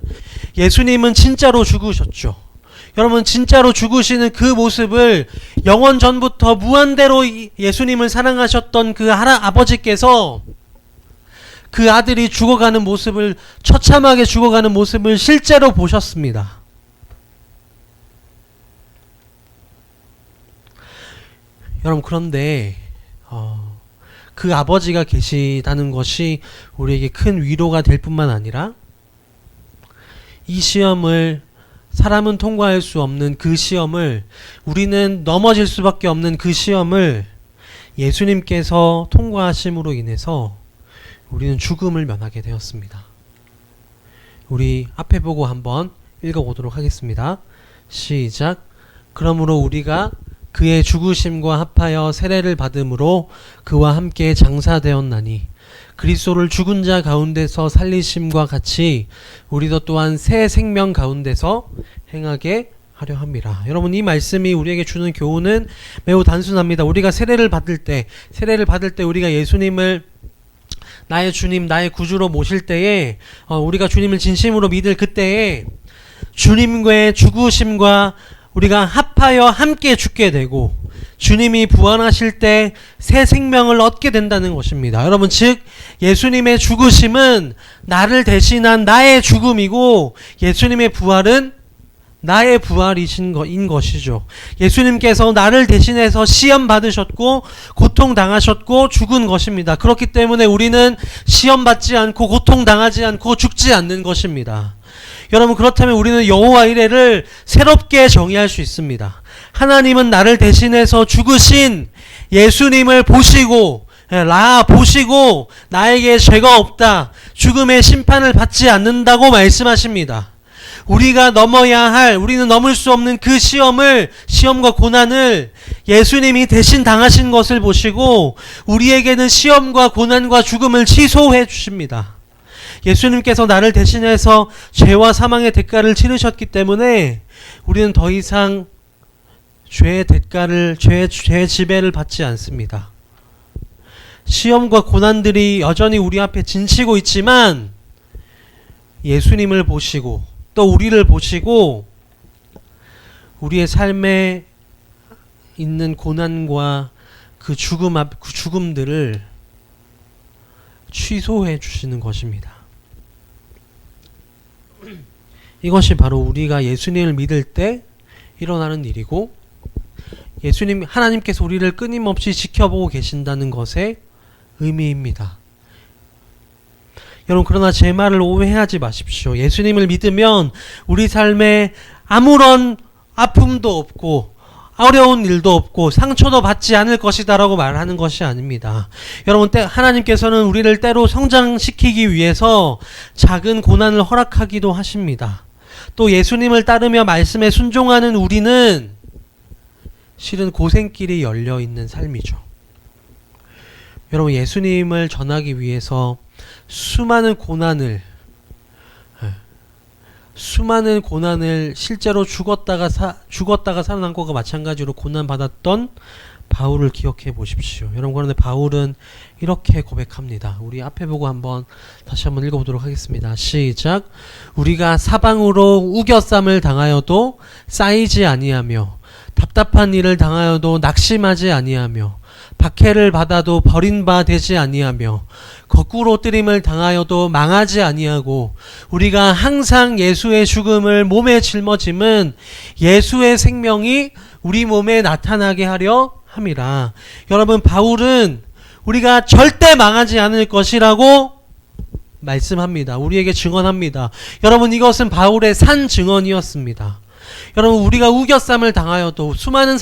예수님은 진짜로 죽으셨죠. 여러분, 진짜로 죽으시는 그 모습을 영원 전부터 무한대로 예수님을 사랑하셨던 그 아버지께서 그 아들이 죽어가는 모습을, 처참하게 죽어가는 모습을 실제로 보셨습니다. 여러분, 그런데 그 아버지가 계시다는 것이 우리에게 큰 위로가 될 뿐만 아니라 이 시험을, 사람은 통과할 수 없는 그 시험을, 우리는 넘어질 수밖에 없는 그 시험을 예수님께서 통과하심으로 인해서 우리는 죽음을 면하게 되었습니다. 우리 앞에 보고 한번 읽어보도록 하겠습니다. 시작. 그러므로 우리가 그의 죽으심과 합하여 세례를 받음으로 그와 함께 장사되었나니 그리스도를 죽은 자 가운데서 살리심과 같이 우리도 또한 새 생명 가운데서 행하게 하려 함이라. 여러분, 이 말씀이 우리에게 주는 교훈은 매우 단순합니다. 우리가 세례를 받을 때 우리가 예수님을 나의 주님, 나의 구주로 모실 때에 우리가 주님을 진심으로 믿을 그때에 주님과의 죽으심과 우리가 합하여 함께 죽게 되고 주님이 부활하실 때 새 생명을 얻게 된다는 것입니다. 여러분, 즉 예수님의 죽으심은 나를 대신한 나의 죽음이고 예수님의 부활은 나의 부활이신 것이죠. 예수님께서 나를 대신해서 시험 받으셨고 고통 당하셨고 죽은 것입니다. 그렇기 때문에 우리는 시험 받지 않고 고통 당하지 않고 죽지 않는 것입니다. 여러분, 그렇다면 우리는 여호와 이레를 새롭게 정의할 수 있습니다. 하나님은 나를 대신해서 죽으신 예수님을 보시고 나에게 죄가 없다, 죽음의 심판을 받지 않는다고 말씀하십니다. 우리가 우리는 넘을 수 없는 그 시험과 고난을 예수님이 대신 당하신 것을 보시고 우리에게는 시험과 고난과 죽음을 취소해 주십니다. 예수님께서 나를 대신해서 죄와 사망의 대가를 치르셨기 때문에 우리는 더 이상 죄의 지배를 받지 않습니다. 시험과 고난들이 여전히 우리 앞에 진치고 있지만 예수님을 보시고 또 우리를 보시고 우리의 삶에 있는 고난과 그 죽음들을 취소해 주시는 것입니다. 이것이 바로 우리가 예수님을 믿을 때 일어나는 일이고 하나님께서 우리를 끊임없이 지켜보고 계신다는 것의 의미입니다. 여러분, 그러나 제 말을 오해하지 마십시오. 예수님을 믿으면 우리 삶에 아무런 아픔도 없고 어려운 일도 없고 상처도 받지 않을 것이다 라고 말하는 것이 아닙니다. 여러분, 하나님께서는 우리를 때로 성장시키기 위해서 작은 고난을 허락하기도 하십니다. 또 예수님을 따르며 말씀에 순종하는 우리는 실은 고생길이 열려있는 삶이죠. 여러분, 예수님을 전하기 위해서 수많은 고난을 실제로 죽었다가 살아난 것과 마찬가지로 고난받았던 바울을 기억해 보십시오. 여러분, 그런데 바울은 이렇게 고백합니다. 우리 앞에 보고 다시 한번 읽어보도록 하겠습니다. 시작. 우리가 사방으로 우겨쌈을 당하여도 쌓이지 아니하며 답답한 일을 당하여도 낙심하지 아니하며 박해를 받아도 버린 바 되지 아니하며 거꾸로 뜨림을 당하여도 망하지 아니하고 우리가 항상 예수의 죽음을 몸에 짊어짐은 예수의 생명이 우리 몸에 나타나게 하려 함이라. 여러분, 바울은 우리가 절대 망하지 않을 것이라고 말씀합니다. 우리에게 증언합니다. 여러분, 이것은 바울의 산 증언이었습니다. 여러분, 우리가 우겨쌈을 당하여도 수많은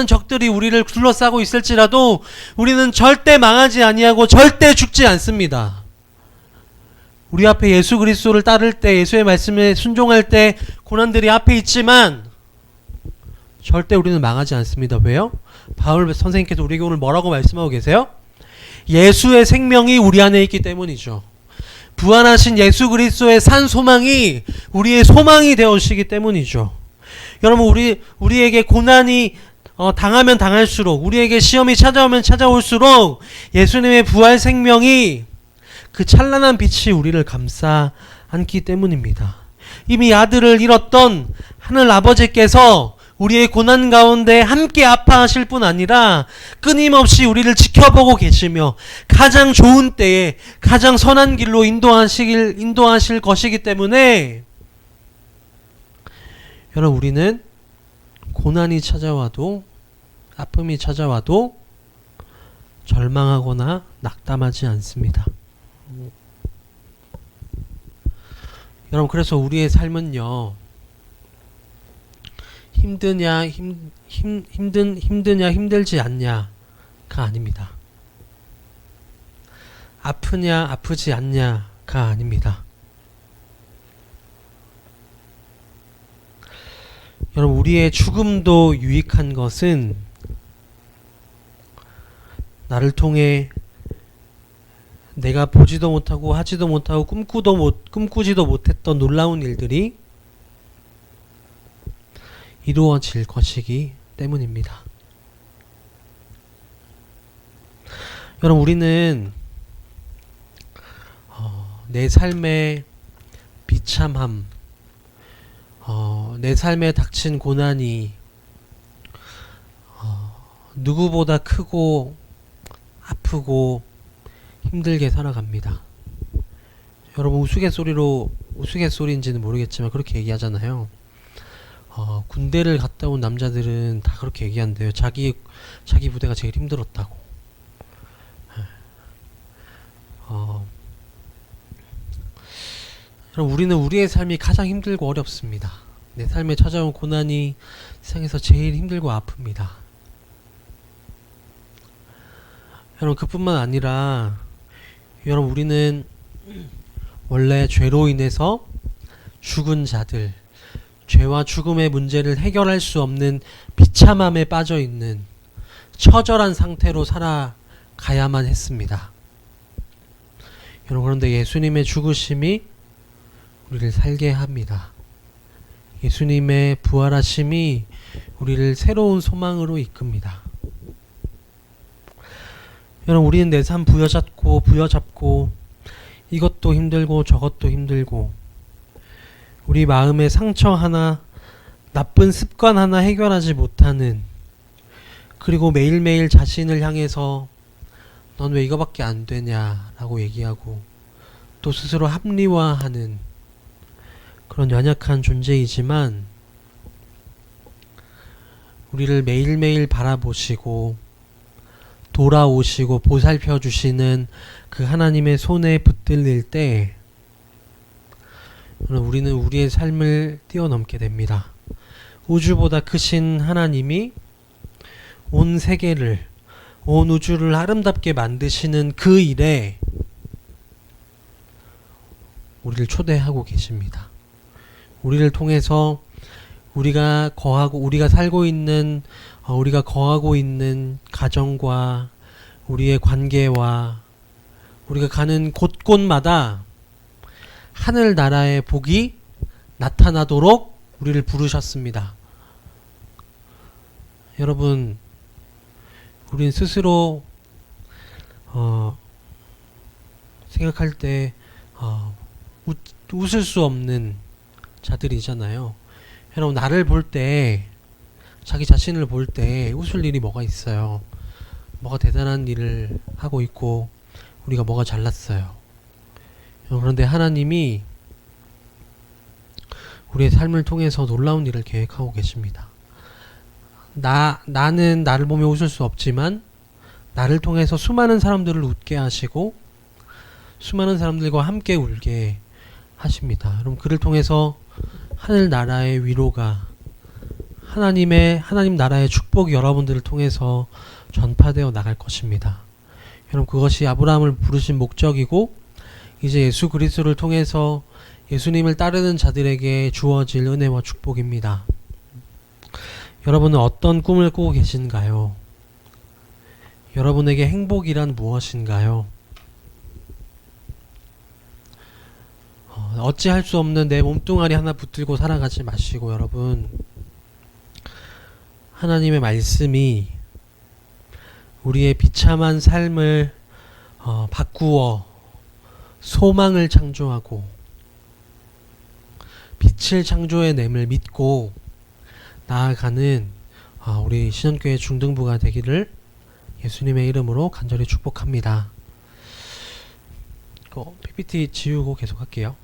적들이 우리를 둘러싸고 있을지라도 우리는 절대 망하지 아니하고 절대 죽지 않습니다. 우리 앞에 예수 그리스도를 따를 때, 예수의 말씀에 순종할 때 고난들이 앞에 있지만 절대 우리는 망하지 않습니다. 왜요? 바울 선생님께서 우리에게 오늘 뭐라고 말씀하고 계세요? 예수의 생명이 우리 안에 있기 때문이죠. 부활하신 예수 그리스도의 산 소망이 우리의 소망이 되어주시기 때문이죠. 여러분, 우리에게 고난이 당하면 당할수록, 우리에게 시험이 찾아오면 찾아올수록 예수님의 부활 생명이 그 찬란한 빛이 우리를 감싸 안기 때문입니다. 이미 아들을 잃었던 하늘 아버지께서 우리의 고난 가운데 함께 아파하실 뿐 아니라 끊임없이 우리를 지켜보고 계시며 가장 좋은 때에 가장 선한 길로 인도하실 것이기 때문에 여러분, 우리는 고난이 찾아와도, 아픔이 찾아와도 절망하거나 낙담하지 않습니다. 여러분, 그래서 우리의 삶은요, 힘드냐 힘들지 않냐가 아닙니다. 아프냐 아프지 않냐가 아닙니다. 여러분, 우리의 죽음도 유익한 것은 나를 통해 내가 보지도 못하고 하지도 못하고 꿈꾸지도 못했던 놀라운 일들이 이루어질 것이기 때문입니다. 여러분, 우리는 내 삶의 비참함, 내 삶에 닥친 고난이 누구보다 크고 아프고 힘들게 살아갑니다. 여러분, 우스갯소리인지는 모르겠지만 그렇게 얘기하잖아요. 군대를 갔다 온 남자들은 다 그렇게 얘기한대요. 자기 부대가 제일 힘들었다고. 그럼 우리는 우리의 삶이 가장 힘들고 어렵습니다. 내 삶에 찾아온 고난이 세상에서 제일 힘들고 아픕니다. 여러분, 그뿐만 아니라 여러분, 우리는 원래 죄로 인해서 죽은 자들, 죄와 죽음의 문제를 해결할 수 없는 비참함에 빠져 있는 처절한 상태로 살아가야만 했습니다. 여러분, 그런데 예수님의 죽으심이 우리를 살게 합니다. 예수님의 부활하심이 우리를 새로운 소망으로 이끕니다. 여러분, 우리는 내 삶 부여잡고 이것도 힘들고 저것도 힘들고 우리 마음의 상처 하나, 나쁜 습관 하나 해결하지 못하는, 그리고 매일매일 자신을 향해서 넌 왜 이거밖에 안 되냐 라고 얘기하고 또 스스로 합리화하는 그런 연약한 존재이지만 우리를 매일매일 바라보시고 돌아오시고 보살펴 주시는 그 하나님의 손에 붙들릴 때 우리는 우리의 삶을 뛰어넘게 됩니다. 우주보다 크신 하나님이 온 세계를, 온 우주를 아름답게 만드시는 그 일에 우리를 초대하고 계십니다. 우리를 통해서 우리가 살고 있는, 우리가 거하고 있는 가정과 우리의 관계와 우리가 가는 곳곳마다 하늘 나라의 복이 나타나도록 우리를 부르셨습니다. 여러분, 우린 스스로 생각할 때 웃을 수 없는 자들이잖아요. 여러분, 나를 볼 때, 자기 자신을 볼 때 웃을 일이 뭐가 있어요? 뭐가 대단한 일을 하고 있고 우리가 뭐가 잘났어요. 그런데 하나님이 우리의 삶을 통해서 놀라운 일을 계획하고 계십니다. 나는 나를 보며 웃을 수 없지만 나를 통해서 수많은 사람들을 웃게 하시고 수많은 사람들과 함께 울게 하십니다. 여러분, 그를 통해서 하늘 나라의 위로가, 하나님 나라의 축복이 여러분들을 통해서 전파되어 나갈 것입니다. 여러분, 그것이 아브라함을 부르신 목적이고 이제 예수 그리스도를 통해서 예수님을 따르는 자들에게 주어질 은혜와 축복입니다. 여러분은 어떤 꿈을 꾸고 계신가요? 여러분에게 행복이란 무엇인가요? 어찌할 수 없는 내 몸뚱아리 하나 붙들고 살아가지 마시고 여러분, 하나님의 말씀이 우리의 비참한 삶을 바꾸어 소망을 창조하고 빛을 창조해냄을 믿고 나아가는 우리 신현교회 중등부가 되기를 예수님의 이름으로 간절히 축복합니다. PPT 지우고 계속 할게요.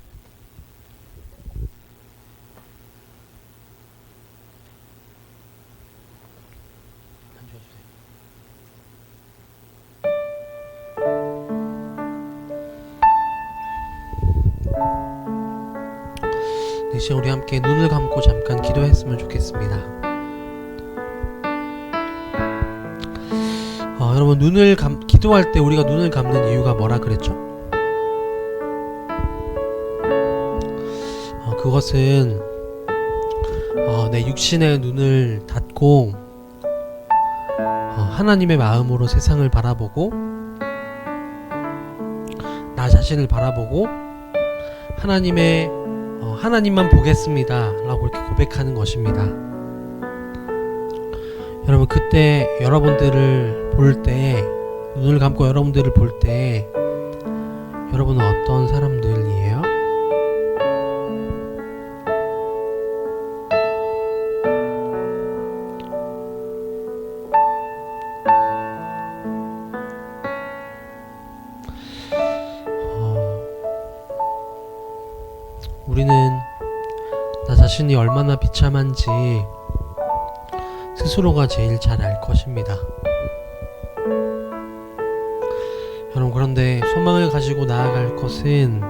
이 시간 우리 함께 눈을 감고 잠깐 기도했으면 좋겠습니다. 여러분, 기도할 때 우리가 눈을 감는 이유가 뭐라 그랬죠? 그것은 내 육신의 눈을 닫고 하나님의 마음으로 세상을 바라보고 나 자신을 바라보고 하나님만 보겠습니다 라고 이렇게 고백하는 것입니다. 여러분, 그때 여러분들을 볼 때, 눈을 감고 여러분들을 볼 때 여러분은 어떤 사람들이에요? 우리는 나 자신이 얼마나 비참한지 스스로가 제일 잘 알 것입니다. 여러분, 그런데 소망을 가지고 나아갈 것은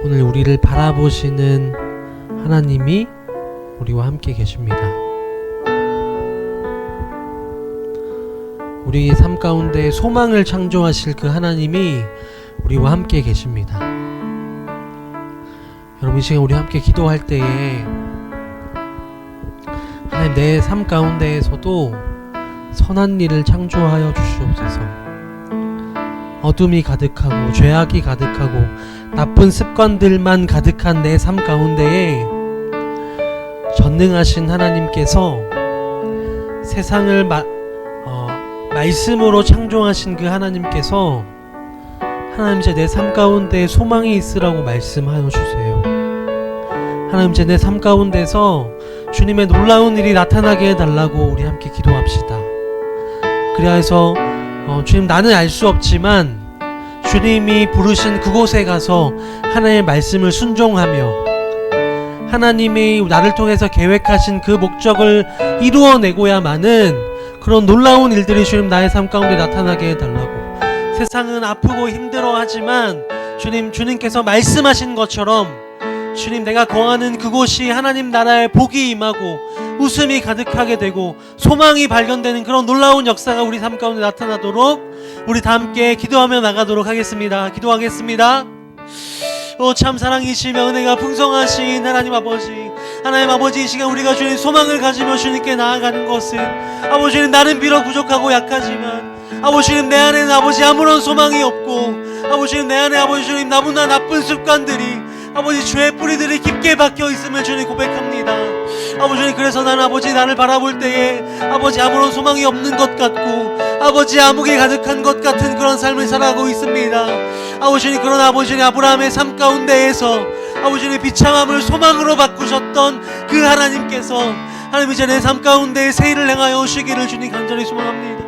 오늘 우리를 바라보시는 하나님이 우리와 함께 계십니다. 우리 삶 가운데 소망을 창조하실 그 하나님이 우리와 함께 계십니다. 여러분, 이 시간 우리 함께 기도할 때에 하나님, 내 삶 가운데에서도 선한 일을 창조하여 주시옵소서. 어둠이 가득하고 죄악이 가득하고 나쁜 습관들만 가득한 내 삶 가운데에 전능하신 하나님께서 세상을 말씀으로 창조하신 그 하나님께서 하나님, 이제 내 삶 가운데 소망이 있으라고 말씀하여 주세요. 하나님, 이제 내 삶 가운데서 주님의 놀라운 일이 나타나게 해달라고 우리 함께 기도합시다. 그래야 해서 주님, 나는 알 수 없지만 주님이 부르신 그곳에 가서 하나님의 말씀을 순종하며 하나님이 나를 통해서 계획하신 그 목적을 이루어내고야만은 그런 놀라운 일들이 주님 나의 삶 가운데 나타나게 해달라고. 세상은 아프고 힘들어하지만 주님께서 말씀하신 것처럼 주님, 내가 거하는 그곳이 하나님 나라의 복이 임하고 웃음이 가득하게 되고 소망이 발견되는 그런 놀라운 역사가 우리 삶 가운데 나타나도록 우리 다 함께 기도하며 나가도록 하겠습니다. 기도하겠습니다. 참 사랑이시며 은혜가 풍성하신 하나님 아버지, 하나님 아버지, 이 시간 우리가 주님 소망을 가지며 주님께 나아가는 것은 아버지, 주님, 나는 비록 부족하고 약하지만 아버지 주님, 내 안에는 아버지 아무런 소망이 없고 아버지 주님, 내 안에 아버지 주님 너무나 나쁜 습관들이 아버지 죄의 뿌리들이 깊게 박혀 있음을 주님 고백합니다. 아버지 주님, 그래서 나는 아버지 나를 바라볼 때에 아버지 아무런 소망이 없는 것 같고 아버지 암흑이 가득한 것 같은 그런 삶을 살아가고 있습니다. 아버지 주님, 그런 아버지 주님 아브라함의 삶 가운데에서 아버지 주님 비참함을 소망으로 바꾸셨던 그 하나님께서 하나님, 이제 내 삶 가운데에 새 일을 행하여 오시기를 주님 간절히 소망합니다.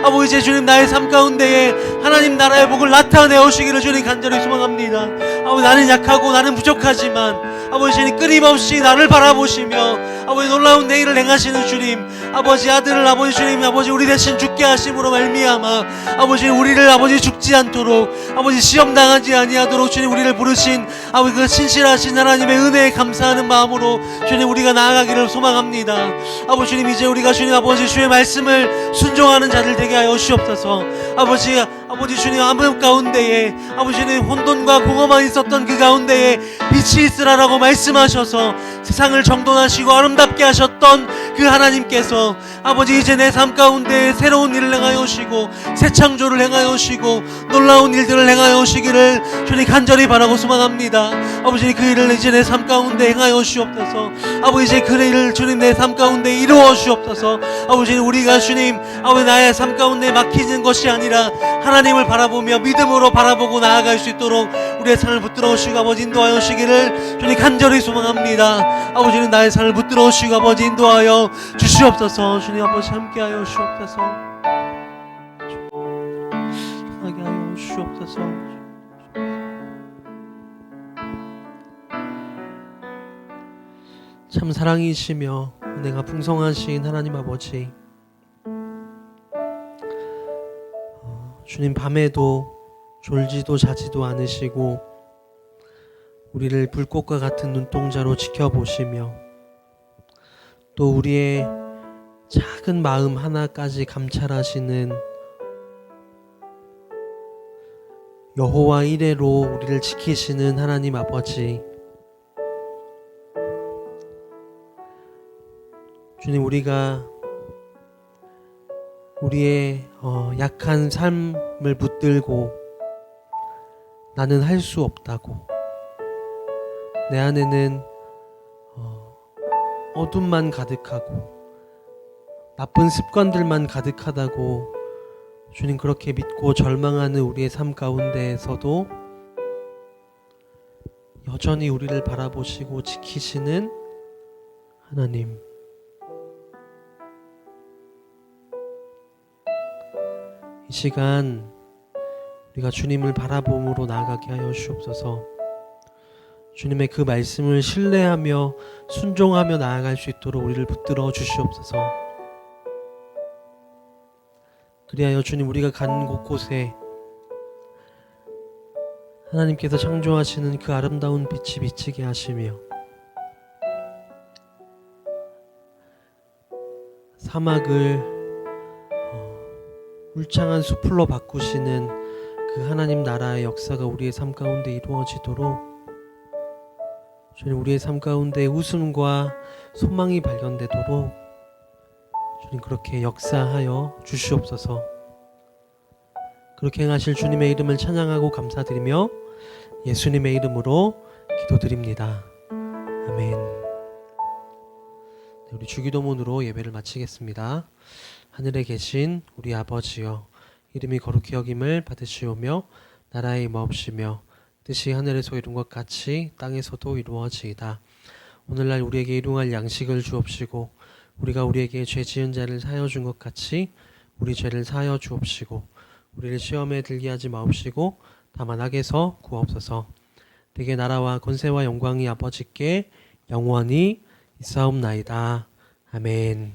아버지, 이제 주님 나의 삶 가운데에 하나님 나라의 복을 나타내 오시기를 주님 간절히 소망합니다. 아버지, 나는 약하고 나는 부족하지만 아버지 주님 끊임없이 나를 바라보시며 아버지 놀라운 내일을 행하시는 주님, 아버지 아들을 아버지 주님 아버지 우리 대신 죽게 하심으로 말미암아 아버지 우리를 아버지 죽지 않도록 아버지 시험 당하지 아니하도록 주님 우리를 부르신 아버지 그 신실하신 하나님의 은혜에 감사하는 마음으로 주님 우리가 나아가기를 소망합니다. 아버지 주님, 이제 우리가 주님 아버지 주의 말씀을 순종하는 자들 되게 하여 주옵소서. 아버지 주님, 암흑 가운데에 아버지 주님 혼돈과 공허만 있었던 그 가운데에 빛이 있으라라고 말씀하셔서 세상을 정돈하시고 아름답게 하셨던 그 하나님께서 아버지 이제 내 삶 가운데 새로운 일을 행하여 오시고 새 창조를 행하여 오시고 놀라운 일들을 행하여 오시기를 주님 간절히 바라고 소망합니다. 아버지 그 일을 이제 내 삶 가운데 행하여 주옵소서. 아버지 이제 그 일을 주님 내 삶 가운데 이루어 주옵소서. 아버지 우리가 주님 아버지 나의 삶 가운데 막히는 것이 아니라 하나님을 바라보며 믿음으로 바라보고 나아갈 수 있도록 우리의 삶을 붙들어 오시고 아버지 인도하여 오시기를 주님 간절히 소망합니다. 아버지는 나의 삶을 붙들어 오시고 아버지 인도하여 주시옵소서. 주님 아버지 함께하여 주옵소서. 하게 하여 주옵소서. 참 사랑이시며 은혜가 풍성하신 하나님 아버지, 주님 밤에도 졸지도 자지도 않으시고 우리를 불꽃과 같은 눈동자로 지켜보시며 또 우리의 작은 마음 하나까지 감찰하시는 여호와 이레로 우리를 지키시는 하나님 아버지, 주님 우리가 우리의 약한 삶을 붙들고 나는 할 수 없다고, 내 안에는 어둠만 가득하고 나쁜 습관들만 가득하다고 주님 그렇게 믿고 절망하는 우리의 삶 가운데에서도 여전히 우리를 바라보시고 지키시는 하나님, 이 시간 우리가 주님을 바라봄으로 나아가게 하여 주옵소서. 주님의 그 말씀을 신뢰하며 순종하며 나아갈 수 있도록 우리를 붙들어 주시옵소서. 그리하여 주님 우리가 가는 곳곳에 하나님께서 창조하시는 그 아름다운 빛이 비치게 하시며 사막을 울창한 숲으로 바꾸시는 그 하나님 나라의 역사가 우리의 삶 가운데 이루어지도록 주님 우리의 삶 가운데 웃음과 소망이 발견되도록 주님 그렇게 역사하여 주시옵소서. 그렇게 행하실 주님의 이름을 찬양하고 감사드리며 예수님의 이름으로 기도드립니다. 아멘. 네, 우리 주기도문으로 예배를 마치겠습니다. 하늘에 계신 우리 아버지여, 이름이 거룩히 여김을 받으시오며 나라의 임하옵시며 뜻이 하늘에서 이룬 것 같이 땅에서도 이루어지이다. 오늘날 우리에게 일용할 양식을 주옵시고 우리가 우리에게 죄 지은 자를 사하여 준 것 같이 우리 죄를 사하여 주옵시고 우리를 시험에 들게 하지 마옵시고 다만 악에서 구하옵소서. 대개 나라와 권세와 영광이 아버지께 영원히 있사옵나이다. 아멘.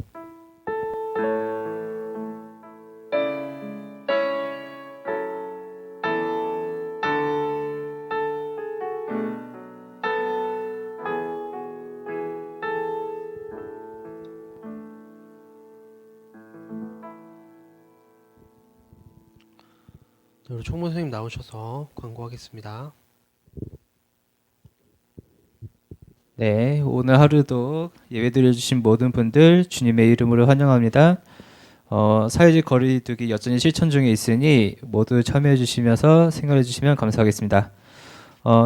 우리 총무 선생님 나오셔서 광고하겠습니다.
네, 오늘 하루도 예배드려주신 모든 분들 주님의 이름으로 환영합니다. 사회적 거리두기 여전히 실천 중에 있으니 모두 참여해 주시면서 생각해 주시면 감사하겠습니다.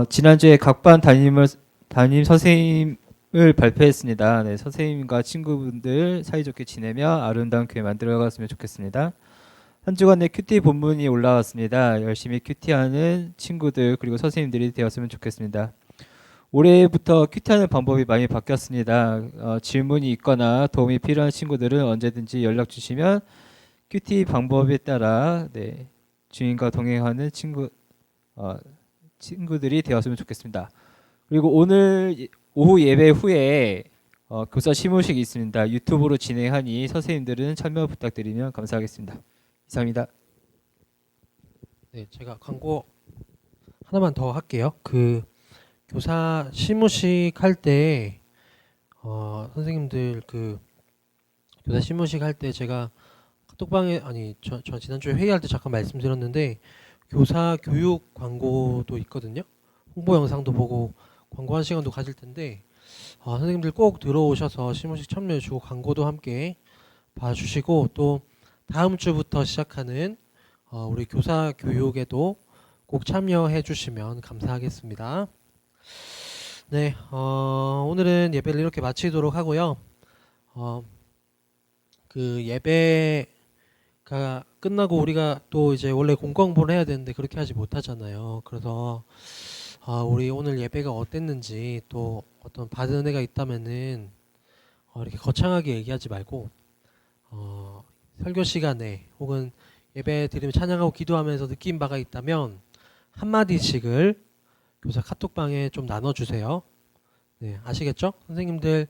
지난주에 각반 담임 선생님을 발표했습니다. 네, 선생님과 친구분들 사이좋게 지내며 아름다운 교회 만들어갔으면 좋겠습니다. 한 주간의 큐티 본문이 올라왔습니다. 열심히 큐티하는 친구들 그리고 선생님들이 되었으면 좋겠습니다. 올해부터 큐티하는 방법이 많이 바뀌었습니다. 질문이 있거나 도움이 필요한 친구들은 언제든지 연락 주시면 큐티 방법에 따라 주인과 동행하는 친구들이 되었으면 좋겠습니다. 그리고 오늘 오후 예배 후에 교사 시무식이 있습니다. 유튜브로 진행하니 선생님들은 참여 부탁드리면 감사하겠습니다. 이상입니다.
네, 제가 광고 하나만 더 할게요. 그 교사 시무식 할 때 선생님들 그 교사 시무식 할 때 제가 카톡방에 저 지난주에 회의할 때 잠깐 말씀드렸는데 교사 교육 광고도 있거든요. 홍보 영상도 보고 광고한 시간도 가질 텐데 선생님들 꼭 들어오셔서 시무식 참여해 주고 광고도 함께 봐주시고 또 다음 주부터 시작하는 우리 교사 교육에도 꼭 참여해 주시면 감사하겠습니다. 네, 오늘은 예배를 이렇게 마치도록 하고요. 그 예배가 끝나고 우리가 또 이제 원래 공공부를 해야 되는데 그렇게 하지 못하잖아요. 그래서 우리 오늘 예배가 어땠는지 또 어떤 받은 은혜가 있다면은 이렇게 거창하게 얘기하지 말고 설교 시간에 혹은 예배 드리면 찬양하고 기도하면서 느낀 바가 있다면 한마디씩을 교사 카톡방에 좀 나눠주세요. 네, 아시겠죠? 선생님들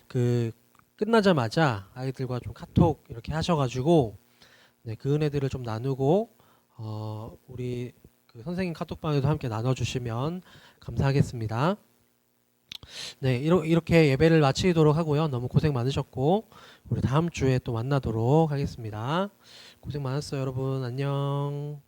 그 끝나자마자 아이들과 좀 카톡 이렇게 하셔가지고 네, 그 은혜들을 좀 나누고 우리 그 선생님 카톡방에도 함께 나눠주시면 감사하겠습니다. 네, 이렇게 예배를 마치도록 하고요. 너무 고생 많으셨고 우리 다음 주에 또 만나도록 하겠습니다. 고생 많았어요, 여러분. 안녕.